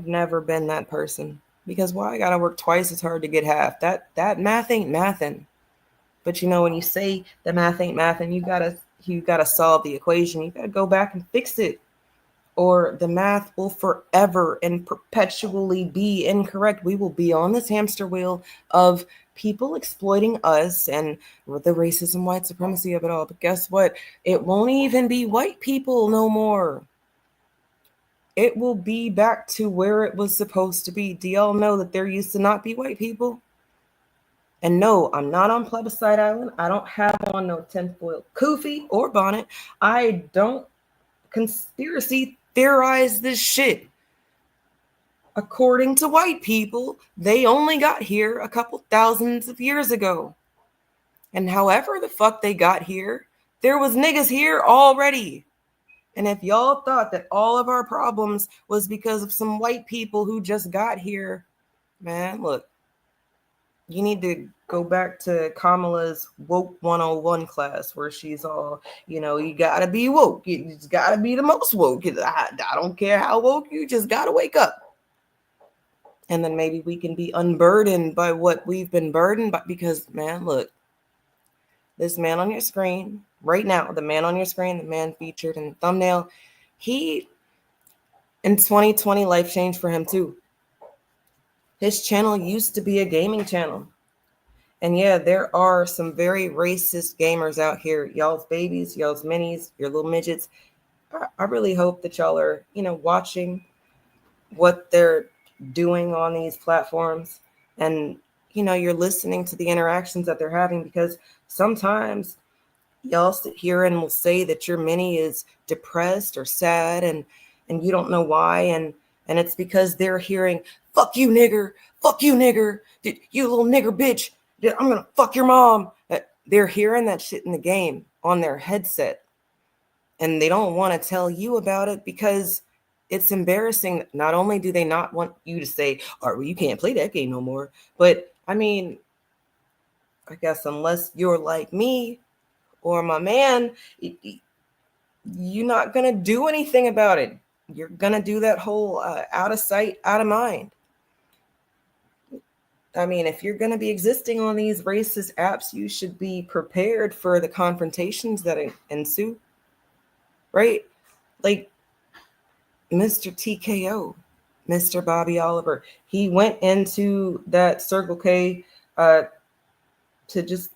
never been that person because why I gotta work twice as hard to get half? That math ain't mathin'. But you know, when you say the math ain't mathin', you gotta solve the equation. You gotta go back and fix it, or the math will forever and perpetually be incorrect. We will be on this hamster wheel of people exploiting us and the racism, white supremacy of it all. But guess what? It won't even be white people no more. It will be back to where it was supposed to be. Do y'all know that there used to not be white people? And no, I'm not on Plebiscite Island. I don't have on no tinfoil kufi or bonnet. I don't conspiracy theorize this shit. According to white people, they only got here a couple thousands of years ago. And however the fuck they got here, there was niggas here already. And if y'all thought that all of our problems was because of some white people who just got here, man, look, you need to go back to Kamala's woke 101 class where she's all, you gotta be woke. You just gotta be the most woke. I don't care how woke, you just gotta wake up. And then maybe we can be unburdened by what we've been burdened by. Because, man, look, this man on your screen right now, the man on your screen, the man featured in the thumbnail, he, in 2020, life changed for him too. His channel used to be a gaming channel. And yeah, there are some very racist gamers out here. Y'all's babies, y'all's minis, your little midgets. I really hope that y'all are, watching what they're doing on these platforms. And, you're listening to the interactions that they're having, because sometimes y'all sit here and will say that your mini is depressed or sad, and you don't know why. And it's because they're hearing, fuck you, nigger, you little nigger bitch. I'm going to fuck your mom. They're hearing that shit in the game on their headset. And they don't want to tell you about it because it's embarrassing. Not only do they not want you to say, all right, well, you can't play that game no more. But, I mean, I guess unless you're like me or my man, you're not going to do anything about it. You're going to do that whole out of sight, out of mind. I mean, if you're going to be existing on these racist apps, you should be prepared for the confrontations that ensue, right? Like Mr. TKO, Mr. Bobby Oliver, he went into that Circle K to just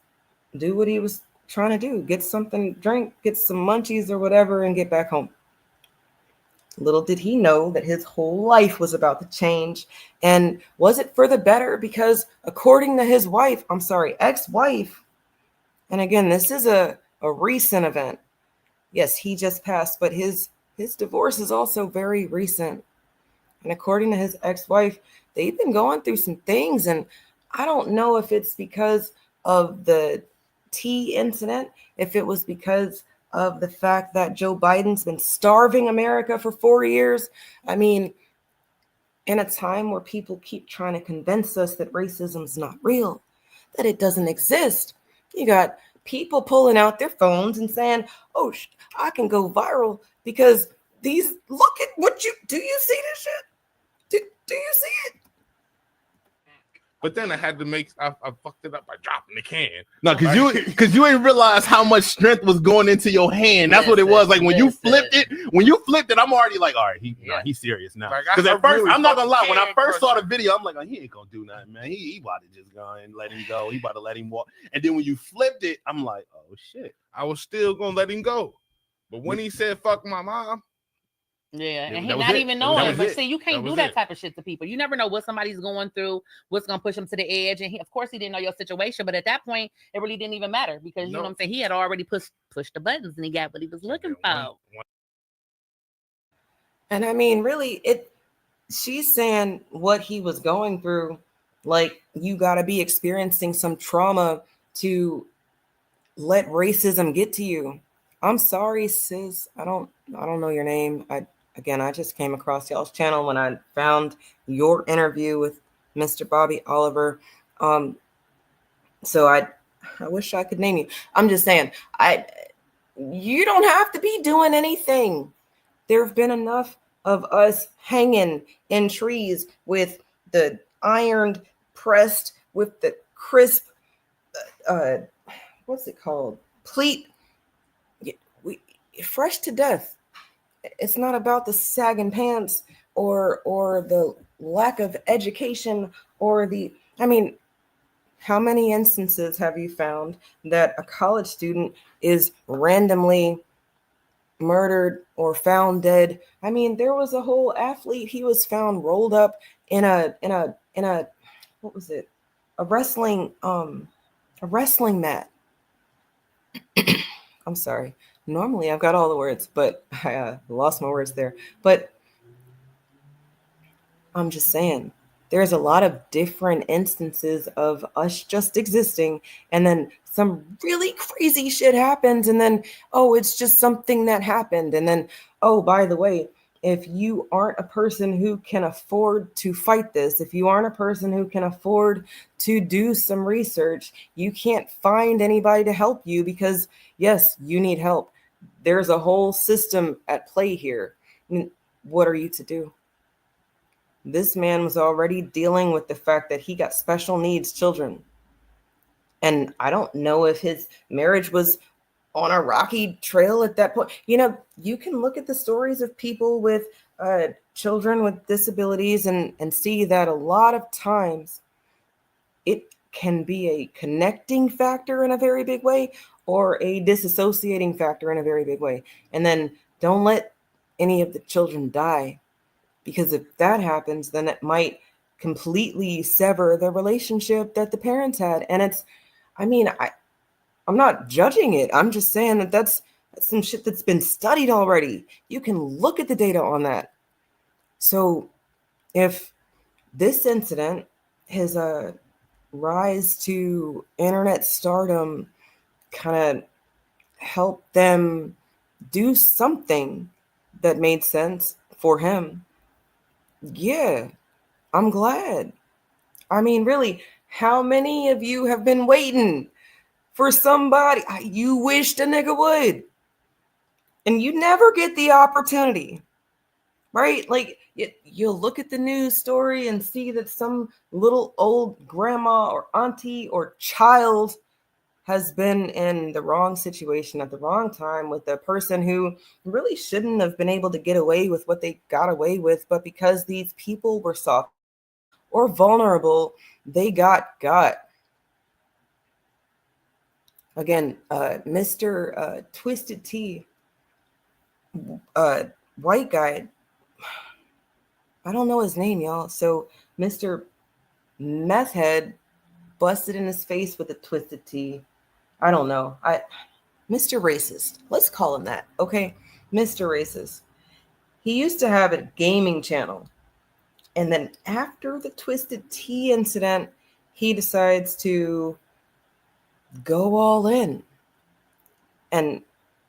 do what he was trying to do, get something to drink, get some munchies or whatever, and get back home. Little did he know that his whole life was about to change. And was it for the better? Because according to his ex-wife, and again, this is a recent event. Yes, he just passed, but his divorce is also very recent. And according to his ex-wife, they've been going through some things. And I don't know if it's because of the tea incident, if it was because of the fact that Joe Biden's been starving America for 4 years. I mean, in a time where people keep trying to convince us that racism's not real, that it doesn't exist, you got people pulling out their phones and saying, oh, I can go viral because look at what do you see this shit? Do you see it? But then I had to I fucked it up by dropping the can. No, because you ain't realize how much strength was going into your hand. That's what it was. Like when you flipped it, I'm already like, all right, he's serious now. Because at first, I'm not gonna lie, when I first saw the video, I'm like, oh, he ain't gonna do nothing, man. He about to just go and let him go. He about to let him walk. And then when you flipped it, I'm like, oh shit. I was still gonna let him go. But when he said fuck my mom, Yeah, and he That was not it. even That was knowing. But it. see, you That can't was do that it. type of shit to people. You never know what somebody's going through, what's gonna push them to the edge. And he, of course, he didn't know your situation. But at that point, it really didn't even matter because you know what I'm saying. He had already pushed the buttons and he got what he was looking for. And I mean, really, she's saying what he was going through, like you got to be experiencing some trauma to let racism get to you. I'm sorry, sis. I don't know your name. I just came across y'all's channel when I found your interview with Mr. Bobby Oliver. So I wish I could name you. I'm just saying, you don't have to be doing anything. There have been enough of us hanging in trees with the ironed pressed with the crisp what's it called? Pleat. We fresh to death. It's not about the sagging pants or the lack of education or the I mean, how many instances have you found that a college student is randomly murdered or found dead? I mean, there was a whole athlete, he was found rolled up in a what was it? A wrestling mat. I'm sorry. Normally I've got all the words, but I lost my words there. But I'm just saying, there's a lot of different instances of us just existing, and then some really crazy shit happens, and then, oh, it's just something that happened. And then, oh, by the way, if you aren't a person who can afford to fight this, if you aren't a person who can afford to do some research, you can't find anybody to help you because, yes, you need help. There's a whole system at play here. I mean, what are you to do? This man was already dealing with the fact that he got special needs children. And I don't know if his marriage was on a rocky trail at that point. You know, you can look at the stories of people with children with disabilities and see that a lot of times it can be a connecting factor in a very big way or a disassociating factor in a very big way. And then don't let any of the children die, because if that happens, then it might completely sever the relationship that the parents had. And I'm not judging it. I'm just saying that that's some shit that's been studied already. You can look at the data on that. So if this incident, his rise to internet stardom, kind of helped them do something that made sense for him, yeah, I'm glad. I mean, really, how many of you have been waiting for somebody you wished a nigga would, and you never get the opportunity, right? Like, you'll look at the news story and see that some little old grandma or auntie or child has been in the wrong situation at the wrong time with a person who really shouldn't have been able to get away with what they got away with, but because these people were soft or vulnerable, they got. Again, Mr. Twisted Tea, white guy, I don't know his name, y'all. So Mr. Meth Head busted in his face with a Twisted Tea. I don't know. Mr. Racist. Let's call him that, okay? Mr. Racist. He used to have a gaming channel. And then after the Twisted Tea incident, he decides to go all in. And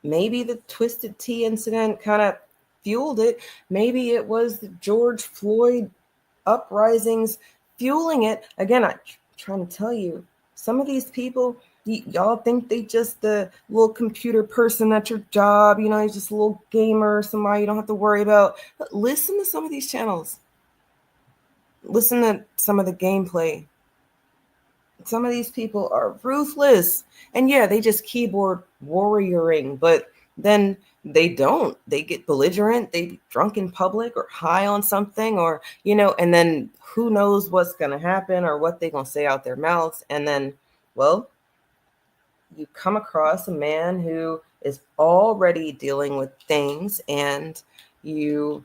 maybe the Twisted Tea incident kind of fueled it. Maybe it was the George Floyd uprisings fueling it. Again, I'm trying to tell you, some of these people, y'all think they just the little computer person at your job, you know, he's just a little gamer, somebody you don't have to worry about. But listen to some of these channels. Listen to some of the gameplay. Some of these people are ruthless. And yeah, they just keyboard warrioring, but then they don't. They get belligerent, they be drunk in public or high on something, or, you know, and then who knows what's going to happen or what they're going to say out their mouths. And then, well, you come across a man who is already dealing with things, and you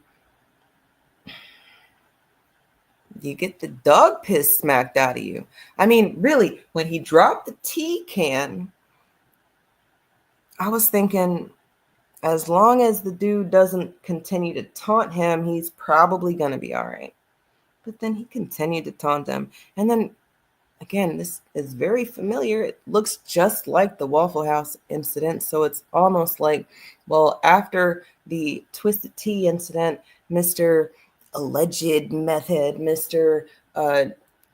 get the dog piss smacked out of you. I mean, really, when he dropped the tea can, I was thinking, as long as the dude doesn't continue to taunt him, he's probably going to be all right. But then he continued to taunt him. And then, again, this is very familiar. It looks just like the Waffle House incident. So it's almost like, well, after the Twisted Tea incident, Mr. Alleged Method, Mr.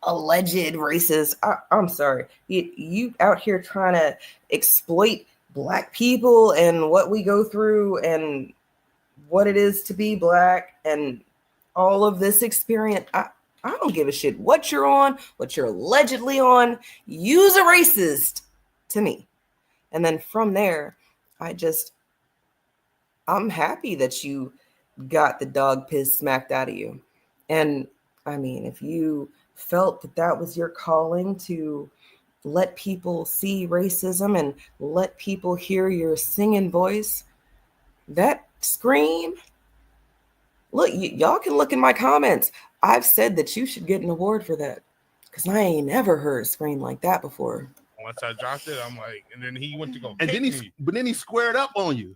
Alleged Racist, I'm sorry, you out here trying to exploit Black people and what we go through and what it is to be Black and all of this experience. I don't give a shit what you're on, what you're allegedly on. You's a racist to me. And then from there, I'm happy that you got the dog piss smacked out of you. And I mean, if you felt that that was your calling to let people see racism and let people hear your singing voice, that scream, look, y'all can look in my comments. I've said that you should get an award for that because I ain't never heard a scream like that before. Once I dropped it, I'm like, and then he went to go, and then he squared up on you.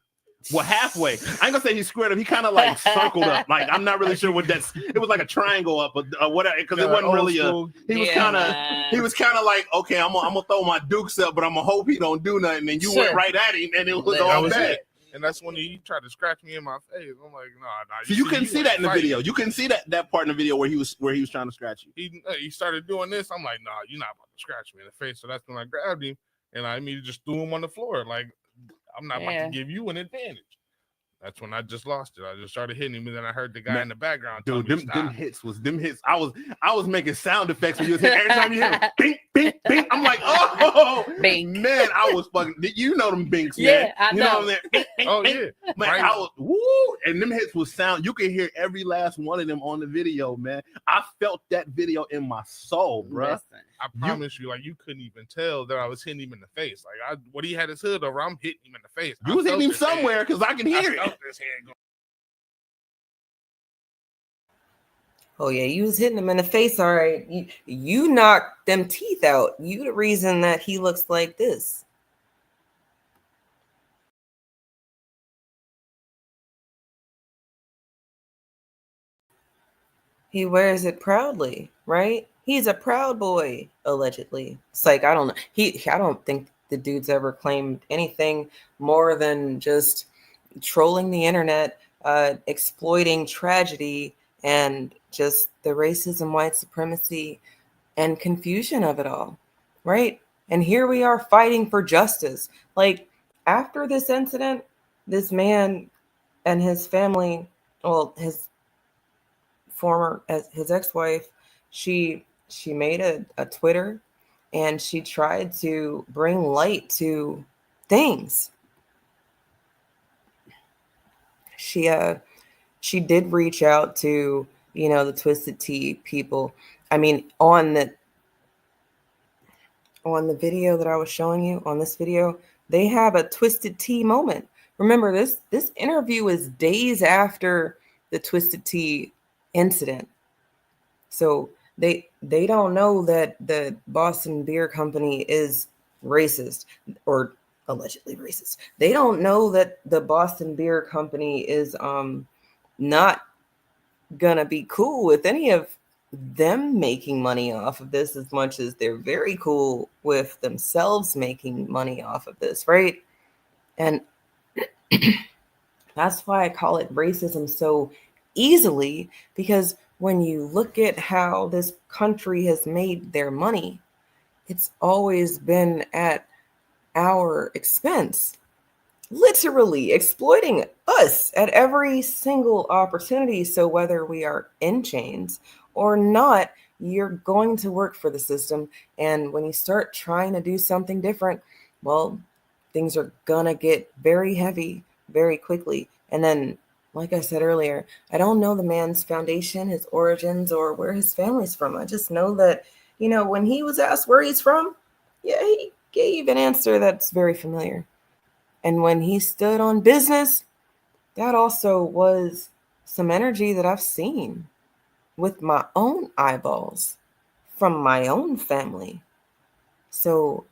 Well, halfway. I ain't gonna say he squared up. He kind of like circled up. Like I'm not really sure what that's. It was like a triangle up, or whatever. Because it wasn't really a. He was kind of like, okay, I'm gonna throw my dukes up, but I'm gonna hope he don't do nothing. And you went right at him, and it was all bad. And that's when he tried to scratch me in my face. I'm like, nah. So you couldn't see that in the video. You couldn't see that part in the video where he was trying to scratch you. He started doing this. I'm like, nah, you're not about to scratch me in the face. So that's when I grabbed him and I immediately just threw him on the floor. Like, I'm not about to give you an advantage. That's when I just lost it. I just started hitting him, and then I heard the guy in the background. Dude, them hits. I was making sound effects when you was hitting. Every time you hit, bing, bing, bing. I'm like, oh, bing. Man, I was fucking. You know them binks, man. Yeah, I know. You know them there. Oh yeah, man. Right. I was woo, and them hits was sound. You can hear every last one of them on the video, man. I felt that video in my soul, bro. Listen. I promise you, like you couldn't even tell that I was hitting him in the face. Like when he had his hood over, I'm hitting him in the face. You was hitting him somewhere because I can hear it. Oh yeah, you was hitting him in the face. All right, you knocked them teeth out. You the reason that he looks like this. He wears it proudly, right? He's a proud boy, allegedly. It's like, I don't know. I don't think the dude's ever claimed anything more than just trolling the internet, exploiting tragedy, and just the racism, white supremacy, and confusion of it all, right? And here we are fighting for justice. Like, after this incident, this man and his family, well, his ex-wife, she made a Twitter and she tried to bring light to things. She did reach out to, the Twisted Tea people. I mean, on the video that I was showing you, on this video, they have a Twisted Tea moment. Remember, this interview is days after the Twisted Tea incident. So they don't know that the Boston Beer Company is racist or allegedly racist. They don't know that the Boston Beer Company is not gonna be cool with any of them making money off of this as much as they're very cool with themselves making money off of this, right? And that's why I call it racism so easily, because when you look at how this country has made their money, it's always been at our expense, literally exploiting us at every single opportunity. So whether we are in chains or not, you're going to work for the system. And when you start trying to do something different, well, things are gonna get very heavy very quickly. And then, like I said earlier, I don't know the man's foundation, his origins, or where his family's from. I just know that, when he was asked where he's from, yeah, he gave an answer that's very familiar. And when he stood on business, that also was some energy that I've seen with my own eyeballs from my own family. So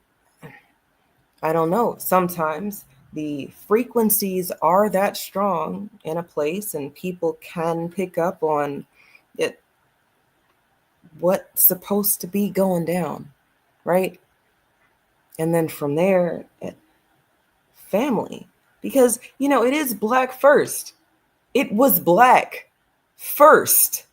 I don't know. Sometimes the frequencies are that strong in a place, and people can pick up on it, what's supposed to be going down, right? And then from there, family. Because, it is black first. It was black first.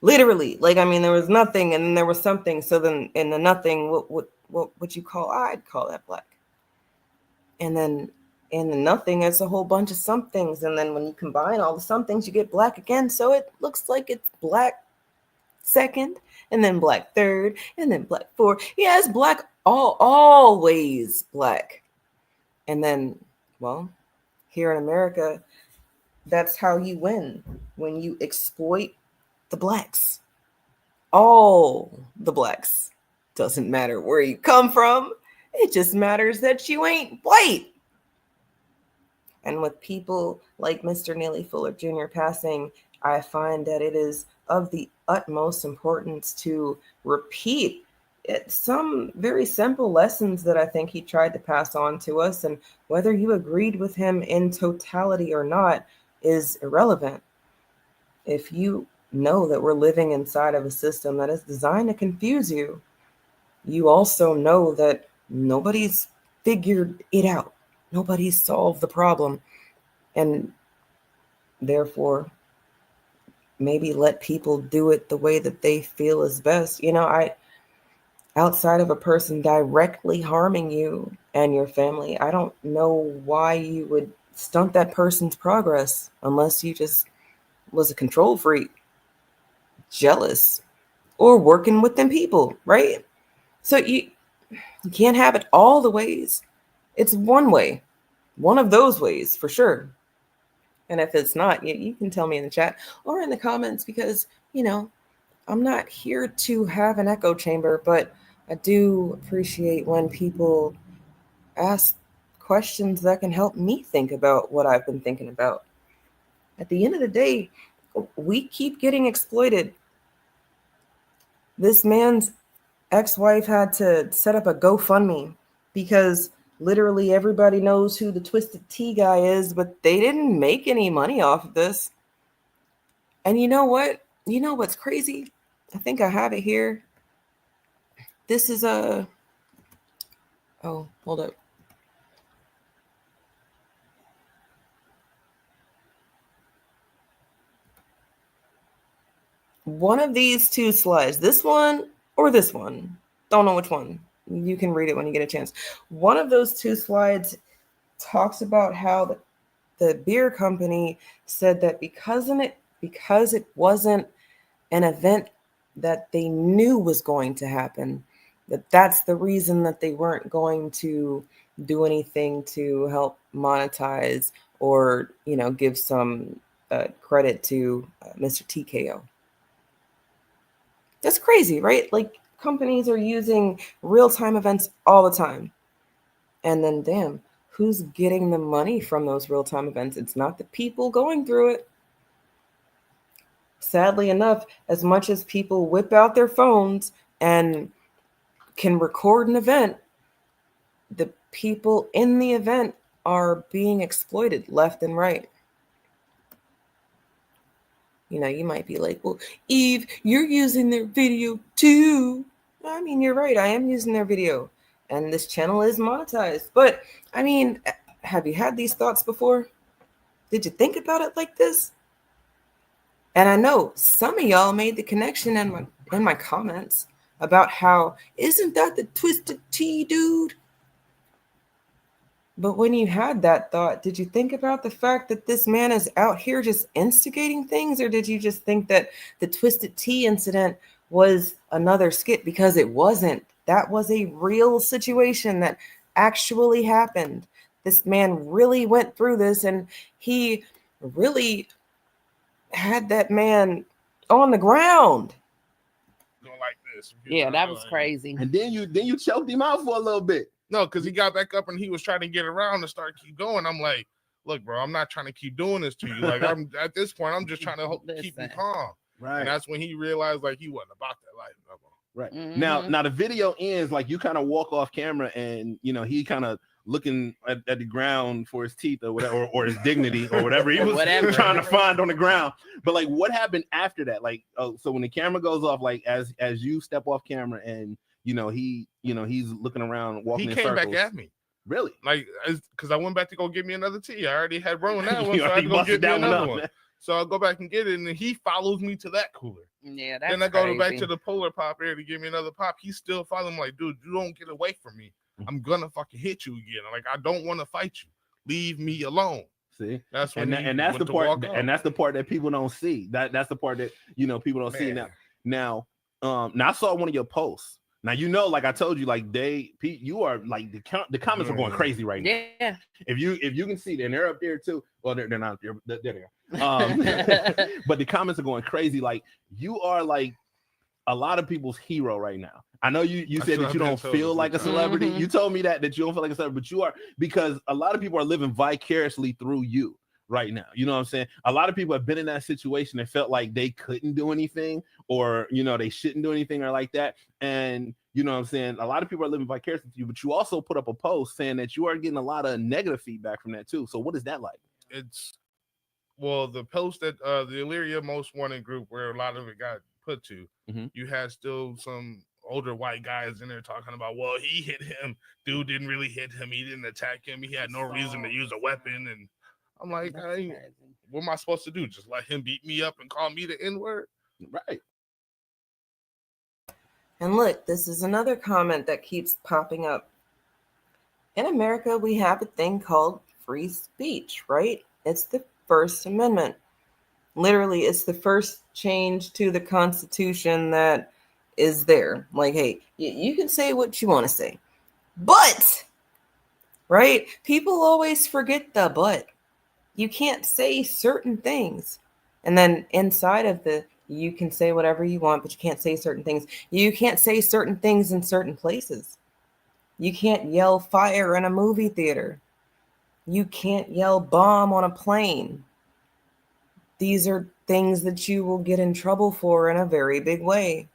Literally. Like, I mean, there was nothing and then there was something. So then in the nothing, what would you call? I'd call that black. And then in the nothing, it's a whole bunch of somethings. And then when you combine all the somethings, you get black again. So it looks like it's black second, and then black third, and then black fourth. Yeah, it's black, always black. And then, well, here in America, that's how you win, when you exploit the blacks. All the blacks. Doesn't matter where you come from. It just matters that you ain't white. And with people like Mr. Neely Fuller Jr. passing, I find that it is of the utmost importance to repeat some very simple lessons that I think he tried to pass on to us. And whether you agreed with him in totality or not is irrelevant. If you know that we're living inside of a system that is designed to confuse you, you also know that nobody's figured it out. Nobody's solved the problem. And therefore, maybe let people do it the way that they feel is best. Outside of a person directly harming you and your family, I don't know why you would stunt that person's progress unless you just was a control freak, jealous, or working with them people, right? So you can't have it all the ways. It's one way, one of those ways for sure. And if it's not, you can tell me in the chat or in the comments, because, I'm not here to have an echo chamber, but I do appreciate when people ask questions that can help me think about what I've been thinking about. At the end of the day, we keep getting exploited. This man's ex-wife had to set up a GoFundMe because literally everybody knows who the Twisted Tea guy is, but they didn't make any money off of this. And you know what? You know what's crazy? I think I have it here. This is oh, hold up. One of these two slides, this one or this one, don't know which one. You can read it when you get a chance. One of those two slides talks about how the beer company said that because it wasn't an event that they knew was going to happen, that's the reason that they weren't going to do anything to help monetize or, give some credit to Mr. TKO. That's crazy, right? Like, companies are using real-time events all the time. And then, damn, who's getting the money from those real-time events? It's not the people going through it. Sadly enough, as much as people whip out their phones and can record an event, the people in the event are being exploited left and right. You might be like, well, Eve, you're using their video too. I mean, you're right. I am using their video. And this channel is monetized. But, I mean, have you had these thoughts before? Did you think about it like this? And I know some of y'all made the connection in my comments about how, isn't that the Twisted Tea dude? But when you had that thought, did you think about the fact that this man is out here just instigating things? Or did you just think that the Twisted Tea incident was another skit? Because it wasn't. That was a real situation that actually happened. This man really went through this, and he really had that man on the ground. Going like this. Yeah, that was crazy. And then you choked him out for a little bit. No, because he got back up and he was trying to get around and keep going. I'm like, look, bro, I'm not trying to keep doing this to you. Like, I'm at this point, I'm just trying to keep you calm. Right. And that's when he realized like he wasn't about that life no more. Right. Now the video ends like you kind of walk off camera and he kind of looking at the ground for his teeth or whatever, or his dignity or whatever he was trying to find on the ground. But like, what happened after that? Like, so when the camera goes off, like as you step off camera and he's looking around, walking. He in came circles. back at me. Really? Like, because I went back to go get me another tea. I already had run that one, so I had to go get me another one. So I'll go back and get it, and then he follows me to that cooler. Yeah, that's Then I go crazy. back to the polar pop area to give me another pop. He's still following me like, dude, you don't get away from me. I'm gonna fucking hit you again. Like, I don't want to fight you. Leave me alone. See, that's when that's the part, and that's the part that people don't see. That's the part that people don't see now. Now I saw one of your posts. Now like I told you, like you are like the comments are going crazy right now. Yeah. If you can see, and they're up there too. Well, they're not up there. They're there. But the comments are going crazy. Like, you are like a lot of people's hero right now. I know you said that you don't feel like a celebrity. You told me that you don't feel like a celebrity, but you are, because a lot of people are living vicariously through you right now. You know what I'm saying? A lot of people have been in that situation and felt like they couldn't do anything, or they shouldn't do anything, or like that. And you know what I'm saying? A lot of people are living vicariously through you, but you also put up a post saying that you are getting a lot of negative feedback from that too. So what is that like? The post that the Illyria Most Wanted group, where a lot of it got put to, you had still some older white guys in there talking about, well, he hit him. Dude didn't really hit him. He didn't attack him. He had no reason to use a weapon. And I'm like, what am I supposed to do? Just let him beat me up and call me the N-word? Right. And look, this is another comment that keeps popping up. In America, we have a thing called free speech, right? It's the First Amendment. Literally, it's the first change to the Constitution that is there. Like, hey, you can say what you want to say. But, right? People always forget the but. You can't say certain things. And then inside of you can say whatever you want, but you can't say certain things. You can't say certain things in certain places. You can't yell fire in a movie theater. You can't yell bomb on a plane. These are things that you will get in trouble for in a very big way.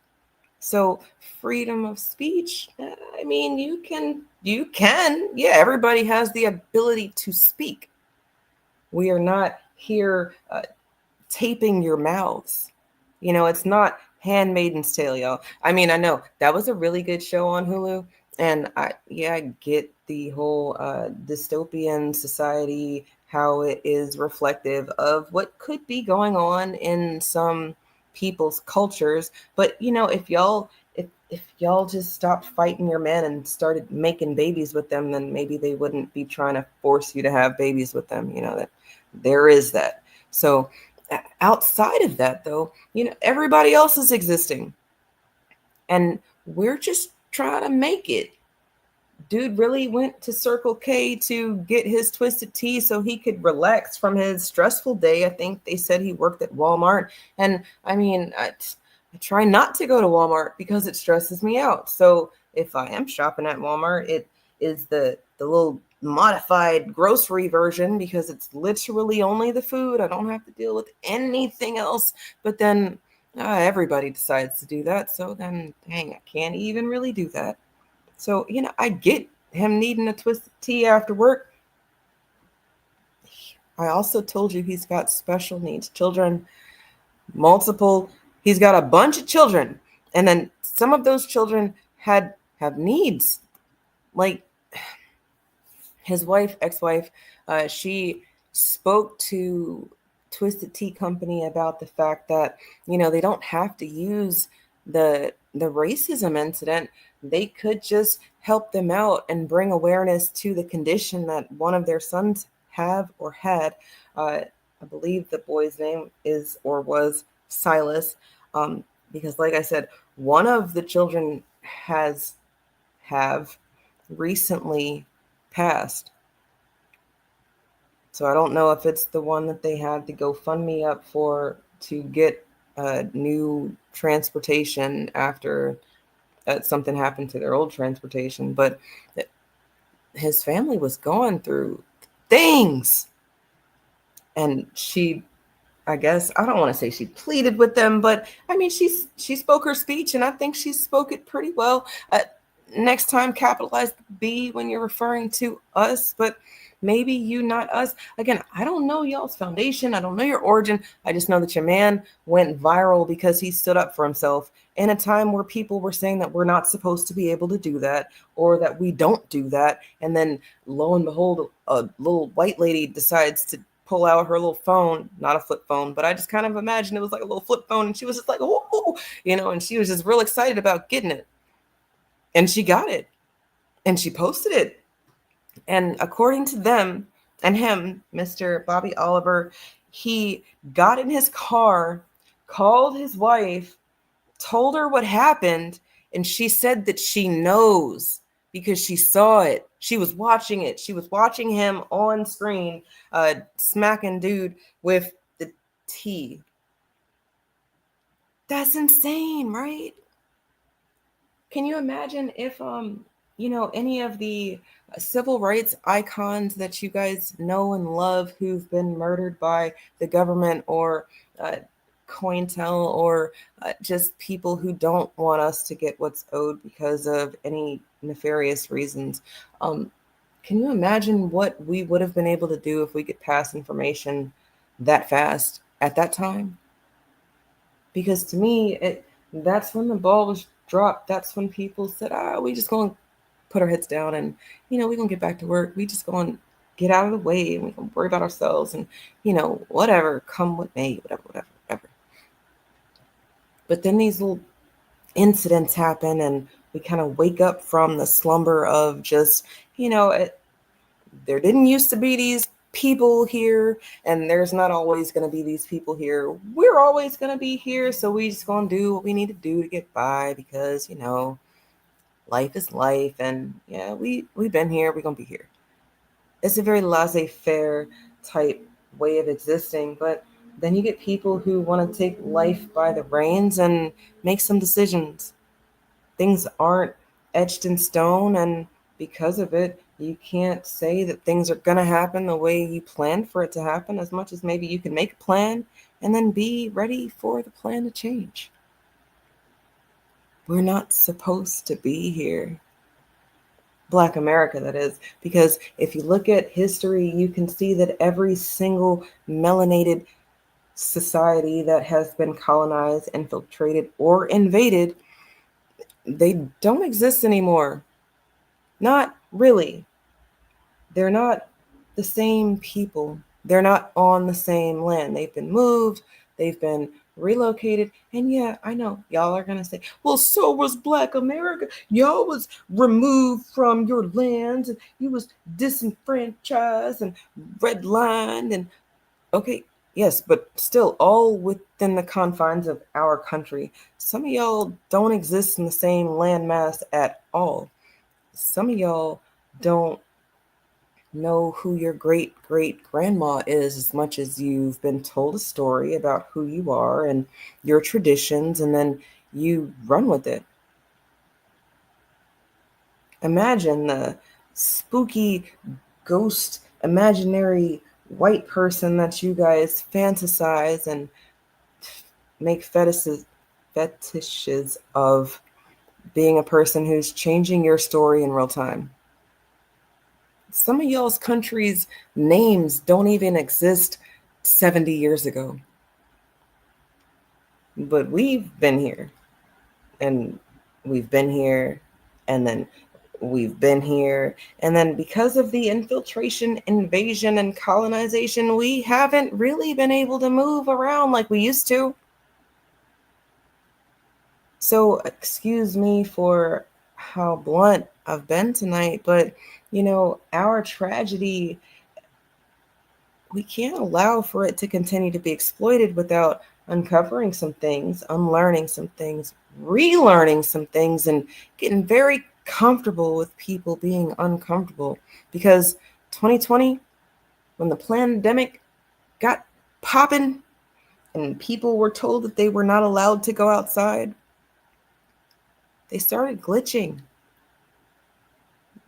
So freedom of speech, I mean, you can, yeah, everybody has the ability to speak. We are not here taping your mouths. It's not Handmaid's Tale, y'all. I mean, I know that was a really good show on Hulu. And I get the whole dystopian society, how it is reflective of what could be going on in some people's cultures. But if y'all just stopped fighting your men and started making babies with them, then maybe they wouldn't be trying to force you to have babies with them. That there is that. So outside of that, though, everybody else is existing, and we're just trying to make it. Dude really went to Circle K to get his twisted tea so he could relax from his stressful day. I think they said he worked at Walmart. And I mean, I try not to go to Walmart because it stresses me out. So if I am shopping at Walmart, it is the little modified grocery version, because it's literally only the food. I don't have to deal with anything else. But then everybody decides to do that. So then, dang, I can't even really do that. So, I get him needing a twisted tea after work. I also told you he's got special needs children, he's got a bunch of children. And then some of those children have needs. Like his ex-wife, she spoke to Twisted Tea Company about the fact that, they don't have to use the racism incident. They could just help them out and bring awareness to the condition that one of their sons have or had. I believe the boy's name is or was Silas, because like I said, one of the children have recently passed. So I don't know if it's the one that they had to GoFundMe up for to get new transportation after something happened to their old transportation. But his family was going through things. And she, I guess, I don't want to say she pleaded with them, but I mean, she spoke her speech, and I think she spoke it pretty well. Next time, capitalize the B when you're referring to us, but maybe you, not us. Again, I don't know y'all's foundation. I don't know your origin. I just know that your man went viral because he stood up for himself in a time where people were saying that we're not supposed to be able to do that, or that we don't do that. And then lo and behold, a little white lady decides to pull out her little phone, not a flip phone, but I just kind of imagined it was like a little flip phone, and she was just like, oh, and she was just real excited about getting it. And she got it, and she posted it. And according to them and him, Mr. Bobby Oliver, he got in his car, called his wife, told her what happened, and she said that she knows because she saw it. She was watching it. She was watching him on screen, smacking dude with the T. That's insane, right? Can you imagine if any of the civil rights icons that you guys know and love who've been murdered by the government, or COINTEL, or just people who don't want us to get what's owed because of any nefarious reasons. Can you imagine what we would have been able to do if we could pass information that fast at that time? Because to me, that's when the ball was dropped. That's when people said, we just going to put our heads down, and, we're going to get back to work. We just going to get out of the way, and we can worry about ourselves, and, whatever, come what may, whatever. But then these little incidents happen, and we kind of wake up from the slumber of just, there didn't used to be these people here, and there's not always going to be these people here. We're always going to be here, so we just going to do what we need to do to get by, because life is life, and yeah, we've been here, we're going to be here. It's a very laissez-faire type way of existing, but then you get people who want to take life by the reins and make some decisions. Things aren't etched in stone, and because of it, you can't say that things are going to happen the way you planned for it to happen, as much as maybe you can make a plan and then be ready for the plan to change. We're not supposed to be here. Black America, that is, because if you look at history, you can see that every single melanated society that has been colonized, infiltrated, or invaded, they don't exist anymore. Not really. They're not the same people. They're not on the same land. They've been moved. They've been relocated. And yeah, I know y'all are going to say, well, so was Black America. Y'all was removed from your lands, and you was disenfranchised and redlined. And okay, yes, but still all within the confines of our country. Some of y'all don't exist in the same landmass at all. Some of y'all don't know who your great-great-grandma is as much as you've been told a story about who you are and your traditions, and then you run with it. Imagine the spooky ghost imaginary white person that you guys fantasize and make fetishes of, being a person who's changing your story in real time. Some of y'all's countries' names don't even exist 70 years ago. But we've been here, and we've been here, and then we've been here. And then because of the infiltration, invasion, and colonization, we haven't really been able to move around like we used to. So excuse me for how blunt I've been tonight, but our tragedy, we can't allow for it to continue to be exploited without uncovering some things, unlearning some things, relearning some things, and getting very comfortable with people being uncomfortable. Because 2020, when the pandemic got popping and people were told that they were not allowed to go outside, they started glitching.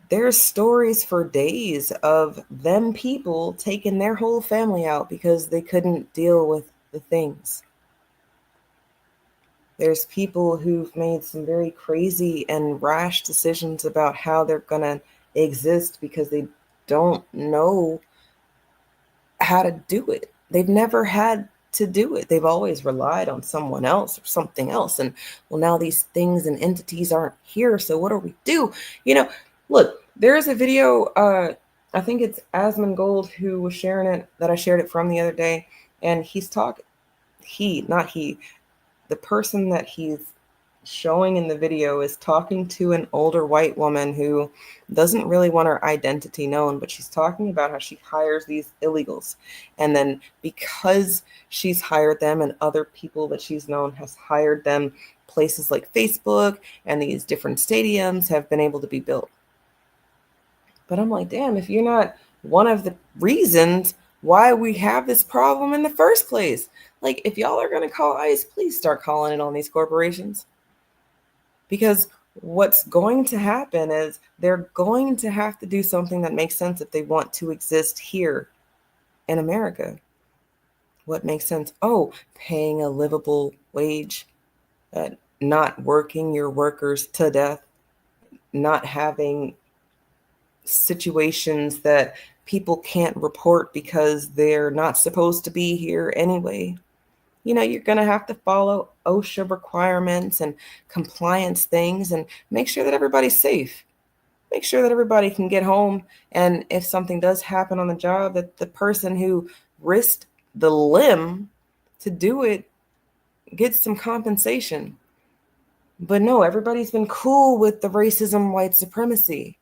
there's stories for days of them people taking their whole family out because they couldn't deal with the things. There's people who've made some very crazy and rash decisions about how they're going to exist because they don't know how to do it. They've never had to do it. They've always relied on someone else or something else. And well, now these things and entities aren't here. So what do we do? Look, there's a video, I think it's Asmongold who was sharing it, that I shared it from the other day. And he's talking, the person that he's showing in the video is talking to an older white woman who doesn't really want her identity known, but she's talking about how she hires these illegals. And then because she's hired them and other people that she's known has hired them, places like Facebook and these different stadiums have been able to be built. But I'm like, damn, if you're not one of the reasons why we have this problem in the first place, like if y'all are going to call ICE, please start calling it on these corporations. Because what's going to happen is they're going to have to do something that makes sense if they want to exist here in America. What makes sense? Oh, paying a livable wage, not working your workers to death, not having situations that people can't report because they're not supposed to be here anyway. You're going to have to follow OSHA requirements and compliance things and make sure that everybody's safe. Make sure that everybody can get home. And if something does happen on the job, that the person who risked the limb to do it gets some compensation. But no, everybody's been cool with the racism, white supremacy.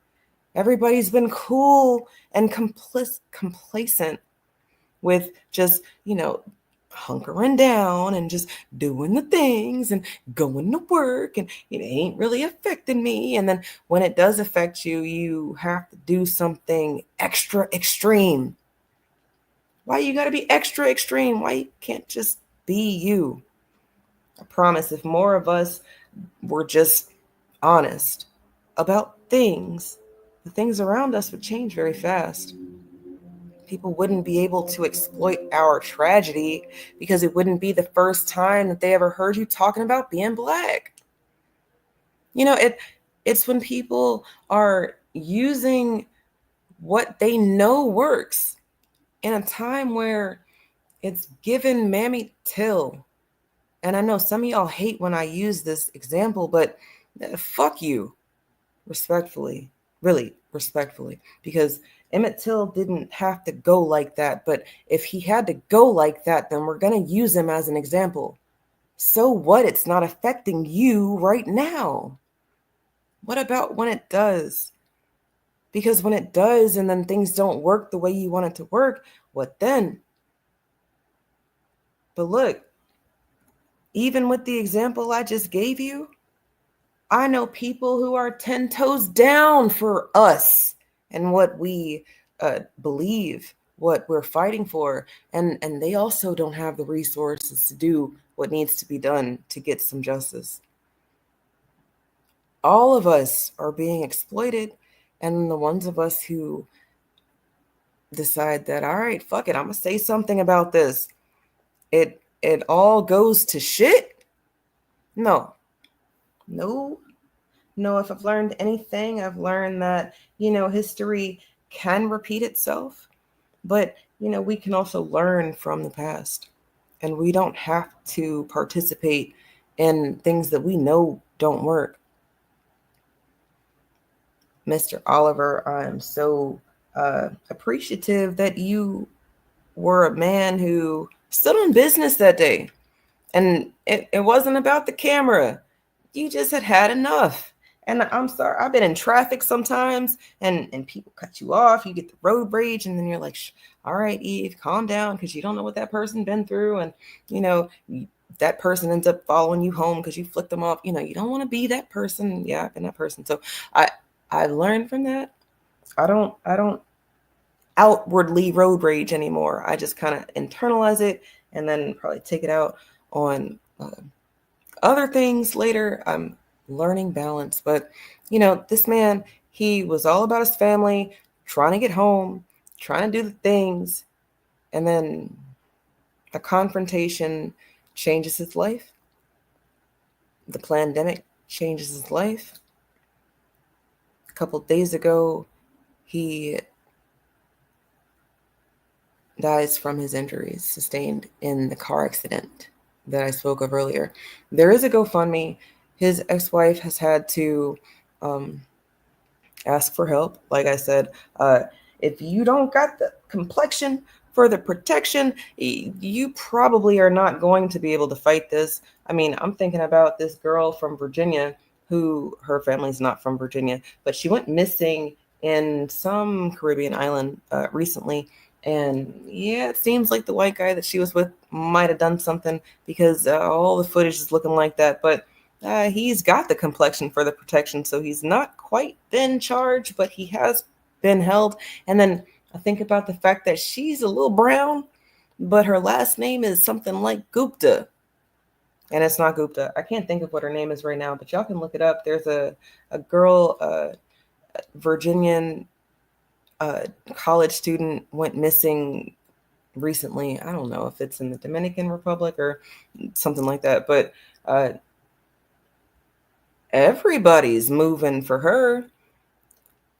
Everybody's been cool and complacent with just, hunkering down and just doing the things and going to work, and it ain't really affecting me. And then when it does affect you, you have to do something extra extreme. Why you gotta be extra extreme? Why you can't just be you? I promise, if more of us were just honest about things, the things around us would change very fast. People wouldn't be able to exploit our tragedy because it wouldn't be the first time that they ever heard you talking about being black. It's when people are using what they know works in a time where it's given mammy till. And I know some of y'all hate when I use this example, but fuck you, respectfully, really respectfully, because Emmett Till didn't have to go like that. But if he had to go like that, then we're going to use him as an example. So what? It's not affecting you right now. What about when it does? Because when it does and then things don't work the way you want it to work, what then? But look, even with the example I just gave you, I know people who are 10 toes down for us and what we believe, what we're fighting for. And they also don't have the resources to do what needs to be done to get some justice. All of us are being exploited. And the ones of us who decide that, all right, fuck it, I'm going to say something about this, it all goes to shit. No, if I've learned anything, I've learned that, history can repeat itself, but, we can also learn from the past, and we don't have to participate in things that we know don't work. Mr. Oliver, I'm so appreciative that you were a man who stood on business that day, and it wasn't about the camera. You just had enough. And I'm sorry, I've been in traffic sometimes and people cut you off. You get the road rage, and then you're like, all right, Eve, calm down, because you don't know what that person been through. And, that person ends up following you home because you flicked them off. You don't want to be that person. Yeah, I've been that person. So I learned from that. I don't outwardly road rage anymore. I just kind of internalize it and then probably take it out on other things later. I'm learning balance, but this man, He was all about his family, trying to get home, trying to do the things, and then the confrontation changes his life. The pandemic changes his life. A couple days ago, he dies from his injuries sustained in the car accident that I spoke of earlier. There is a GoFundMe. His ex-wife has had to ask for help. Like I said, if you don't got the complexion for the protection, you probably are not going to be able to fight this. I mean, I'm thinking about this girl from Virginia who, her family's not from Virginia, but she went missing in some Caribbean island recently. And yeah, it seems like the white guy that she was with might have done something, because all the footage is looking like that. But he's got the complexion for the protection, so he's not quite been charged, but he has been held. And then I think about the fact that she's a little brown, but her last name is something like Gupta. And it's not Gupta. I can't think of what her name is right now, but y'all can look it up. There's a girl, Virginian college student, went missing recently. I don't know if it's in the Dominican Republic or something like that, but everybody's moving for her.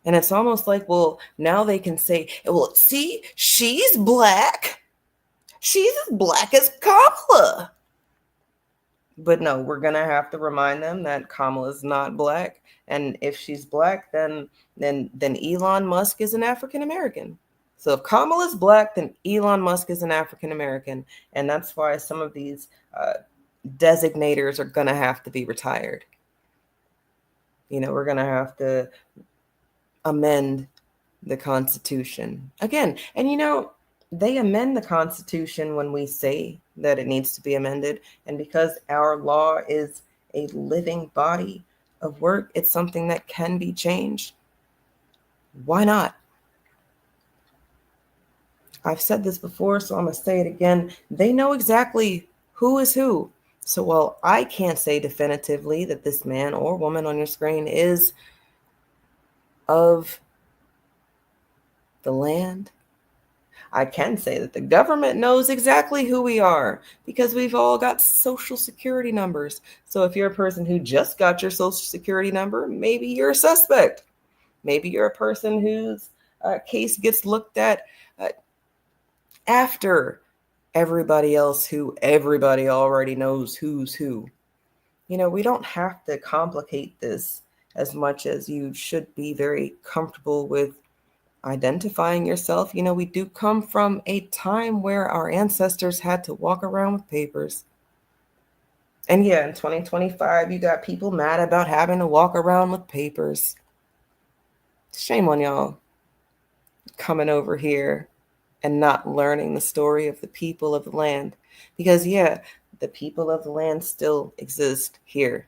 And it's almost like, well, now they can say, well, see, she's black. She's as black as Kamala. But no, we're going to have to remind them that Kamala's not black. And if she's black, then Elon Musk is an African American. So if Kamala's black, then Elon Musk is an African American. And that's why some of these designators are going to have to be retired. You know, we're going to have to amend the Constitution again. And you know, they amend the Constitution when we say that it needs to be amended. And because our law is a living body of work, it's something that can be changed. Why not? I've said this before, so I'm going to say it again. They know exactly who is who. So while I can't say definitively that this man or woman on your screen is of the land, I can say that the government knows exactly who we are, because we've all got social security numbers. So if you're a person who just got your social security number, maybe you're a suspect. Maybe you're a person whose case gets looked at after everybody else, who everybody already knows who's who. You know, we don't have to complicate this as much as you should be very comfortable with identifying yourself. You know, we do come from a time where our ancestors had to walk around with papers. And yeah, in 2025, you got people mad about having to walk around with papers. Shame on y'all coming over here and not learning the story of the people of the land. Because yeah, the people of the land still exist here.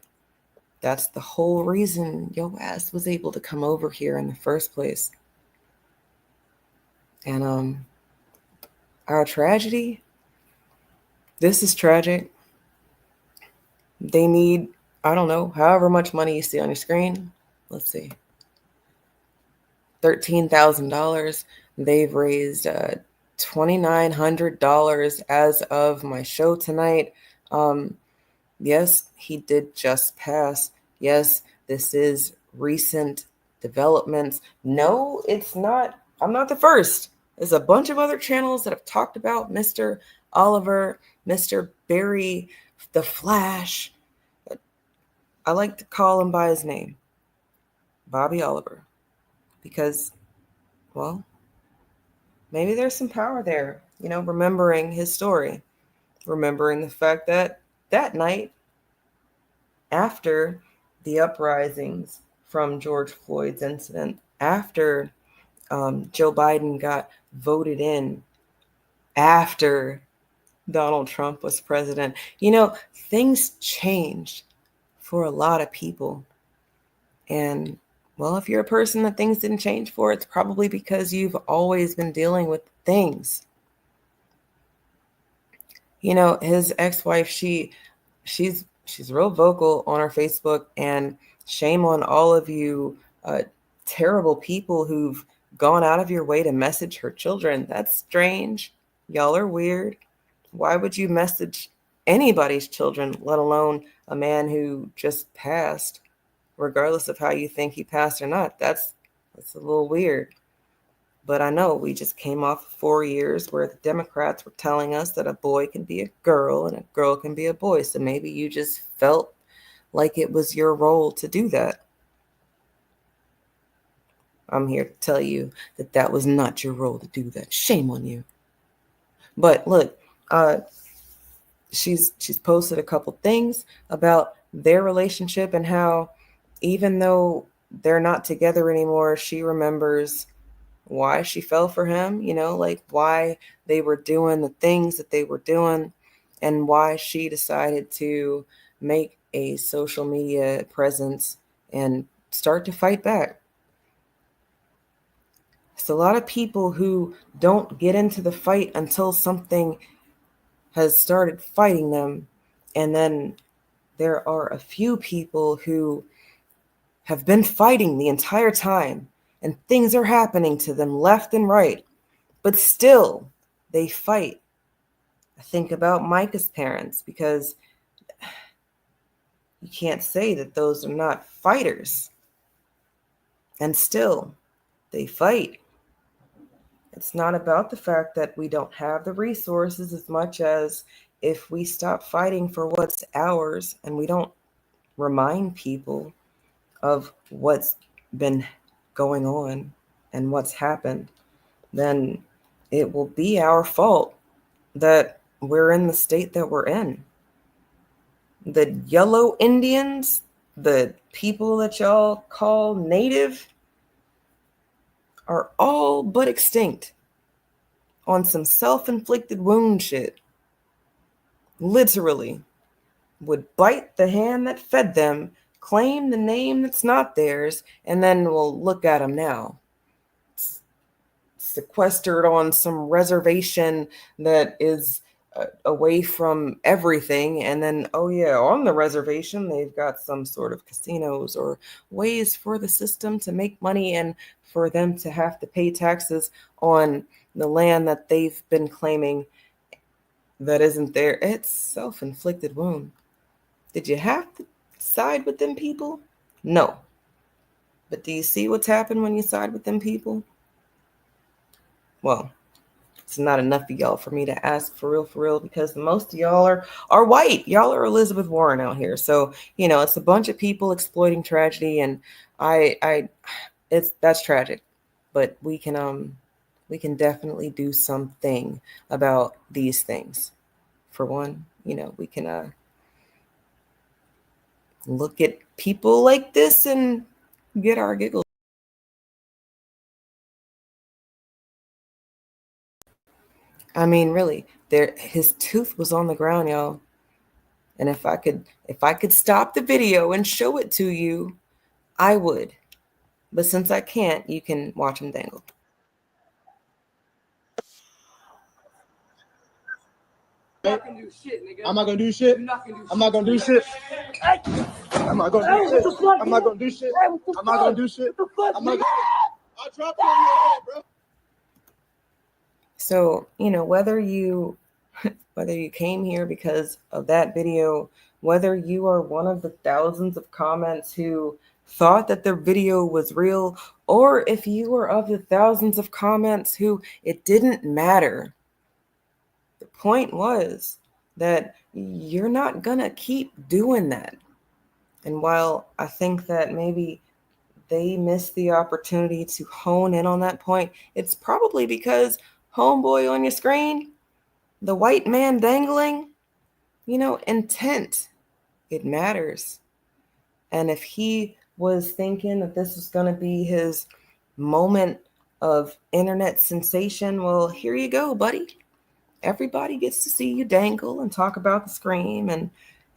That's the whole reason your ass was able to come over here in the first place. And our tragedy, this is tragic. They need, I don't know, however much money you see on your screen. Let's see. $13,000. They've raised $2,900 as of my show tonight. Yes, he did just pass. Yes, this is recent developments. No, it's not. I'm not the first. There's a bunch of other channels that have talked about Mr. Oliver, Mr. Barry, the Flash. I like to call him by his name, Bobby Oliver, because, well, maybe there's some power there, you know, remembering his story, remembering the fact that that night, after the uprisings from George Floyd's incident, after Joe Biden got voted in, after Donald Trump was president, you know, things changed for a lot of people. And well, if you're a person that things didn't change for, it's probably because you've always been dealing with things. You know, his ex-wife, she's real vocal on her Facebook, and shame on all of you terrible people who've gone out of your way to message her children. That's strange. Y'all are weird. Why would you message anybody's children, let alone a man who just passed, regardless of how you think he passed or not? That's a little weird. But I know we just came off 4 years where the Democrats were telling us that a boy can be a girl and a girl can be a boy. So maybe you just felt like it was your role to do that. I'm here to tell you that that was not your role to do that. Shame on you. But look, she's posted a couple things about their relationship and how even though they're not together anymore, she remembers why she fell for him, like why they were doing the things that they were doing and why she decided to make a social media presence and start to fight back. It's a lot of people who don't get into the fight until something has started fighting them. And then there are a few people who have been fighting the entire time and things are happening to them left and right, but still they fight. I think about Micah's parents because you can't say that those are not fighters. And still they fight. It's not about the fact that we don't have the resources as much as if we stop fighting for what's ours and we don't remind people of what's been going on and what's happened, then it will be our fault that we're in the state that we're in. The yellow Indians, the people that y'all call native, are all but extinct on some self-inflicted wound shit. Literally would bite the hand that fed them, claim the name that's not theirs, and then we'll look at them now. Sequestered on some reservation that is away from everything, and then, oh yeah, on the reservation they've got some sort of casinos or ways for the system to make money and for them to have to pay taxes on the land that they've been claiming that isn't there. It's self-inflicted wound. Did you have to side with them people? No. But do you see what's happened when you side with them people? Well, it's not enough of y'all for me to ask for real, because most of y'all are white. Y'all are Elizabeth Warren out here. So, it's a bunch of people exploiting tragedy, and that's tragic. But we can definitely do something about these things. For one, we can look at people like this and get our giggles. I mean, really, his tooth was on the ground, y'all. And if I could stop the video and show it to you, I would. But since I can't, you can watch him dangle. Not gonna do shit, nigga. I'm not gonna do shit. I'm not gonna do shit. I'm not gonna do shit. I'm not gonna do shit. I'm not gonna do shit. I'm not gonna. I'll drop you on your head, bro. So, whether you came here because of that video, whether you are one of the thousands of comments who thought that the video was real, or if you were of the thousands of comments who it didn't matter, the point was that you're not gonna keep doing that. And while I think that maybe they missed the opportunity to hone in on that point, it's probably because homeboy on your screen, the white man dangling, intent, it matters. And if he was thinking that this was going to be his moment of internet sensation, well, here you go, buddy. Everybody gets to see you dangle and talk about the scream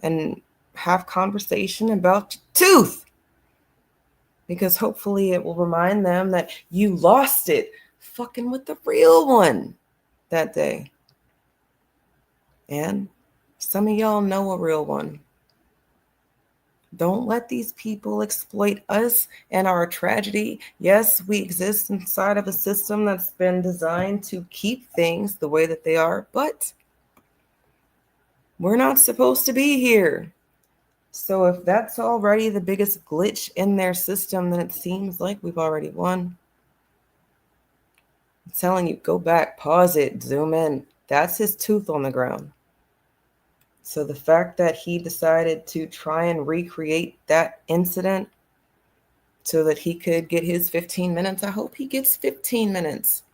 and have conversation about your tooth. Because hopefully it will remind them that you lost it fucking with the real one that day. And some of y'all know a real one. Don't let these people exploit us and our tragedy. Yes, we exist inside of a system that's been designed to keep things the way that they are, but we're not supposed to be here. So if that's already the biggest glitch in their system, then it seems like we've already won. I'm telling you, go back, pause it, zoom in. That's his tooth on the ground. So the fact that he decided to try and recreate that incident so that he could get his 15 minutes, I hope he gets 15 minutes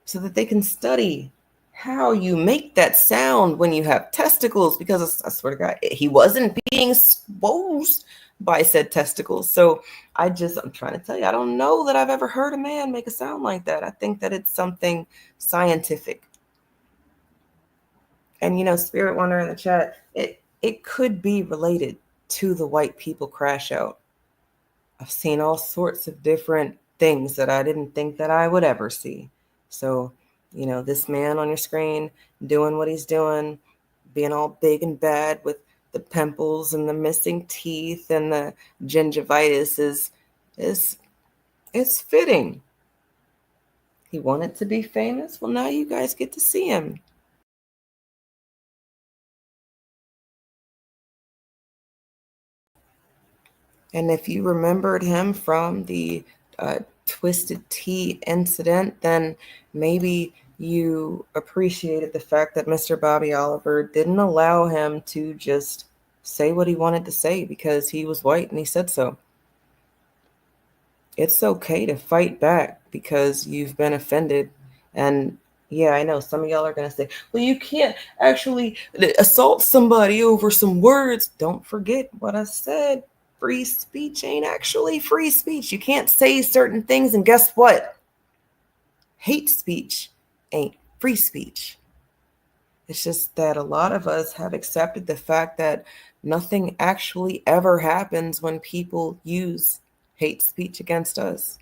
so that they can study how you make that sound when you have testicles, because I swear to God, he wasn't being exposed by said testicles. So I'm trying to tell you, I don't know that I've ever heard a man make a sound like that. I think that it's something scientific. And Spirit Wonder in the chat, it could be related to the white people crash out. I've seen all sorts of different things that I didn't think that I would ever see. So, this man on your screen doing what he's doing, being all big and bad with the pimples and the missing teeth and the gingivitis is fitting. He wanted to be famous. Well, now you guys get to see him. And if you remembered him from the Twisted Tea incident, then maybe you appreciated the fact that Mr. Bobby Oliver didn't allow him to just say what he wanted to say because he was white and he said so. It's okay to fight back because you've been offended. And yeah, I know some of y'all are going to say, well, you can't actually assault somebody over some words. Don't forget what I said. Free speech ain't actually free speech. You can't say certain things, and guess what? Hate speech ain't free speech. It's just that a lot of us have accepted the fact that nothing actually ever happens when people use hate speech against us.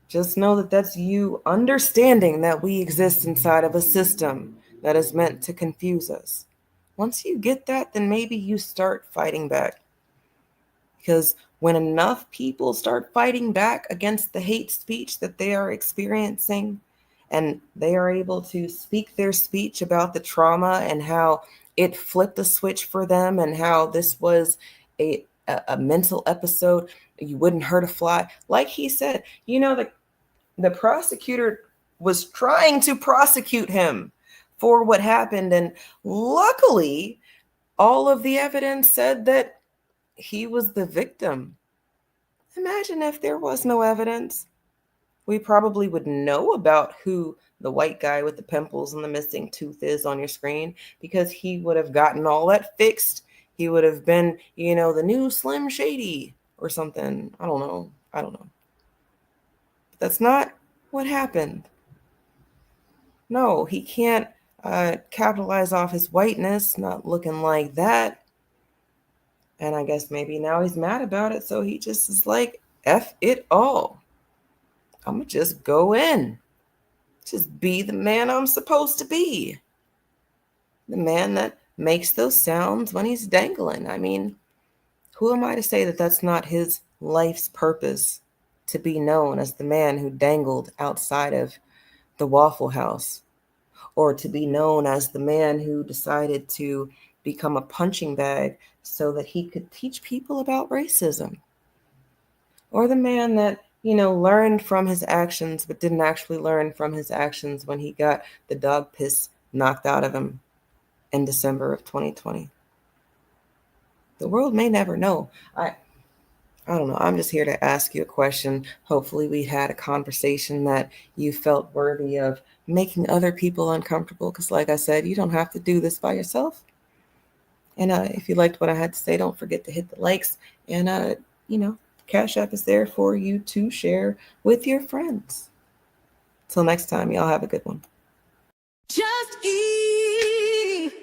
Just know that that's you understanding that we exist inside of a system that is meant to confuse us. Once you get that, then maybe you start fighting back. Because when enough people start fighting back against the hate speech that they are experiencing, and they are able to speak their speech about the trauma and how it flipped the switch for them and how this was a mental episode, you wouldn't hurt a fly. Like he said, the prosecutor was trying to prosecute him for what happened. And luckily, all of the evidence said that he was the victim. Imagine if there was no evidence. We probably would know about who the white guy with the pimples and the missing tooth is on your screen, because he would have gotten all that fixed. He would have been, the new Slim Shady or something. I don't know. But that's not what happened. No, he can't capitalize off his whiteness, not looking like that. And I guess maybe now he's mad about it, so he just is like, F it all. I'm going to just go in. Just be the man I'm supposed to be. The man that makes those sounds when he's dangling. I mean, who am I to say that that's not his life's purpose, to be known as the man who dangled outside of the Waffle House, or to be known as the man who decided to become a punching bag so that he could teach people about racism, or the man that learned from his actions, but didn't actually learn from his actions when he got the dog piss knocked out of him in December of 2020. The world may never know. I don't know. I'm just here to ask you a question. Hopefully we had a conversation that you felt worthy of making other people uncomfortable. Because like I said, you don't have to do this by yourself. And if you liked what I had to say, don't forget to hit the likes. And, Cash App is there for you to share with your friends. Till next time, y'all have a good one. Just eat.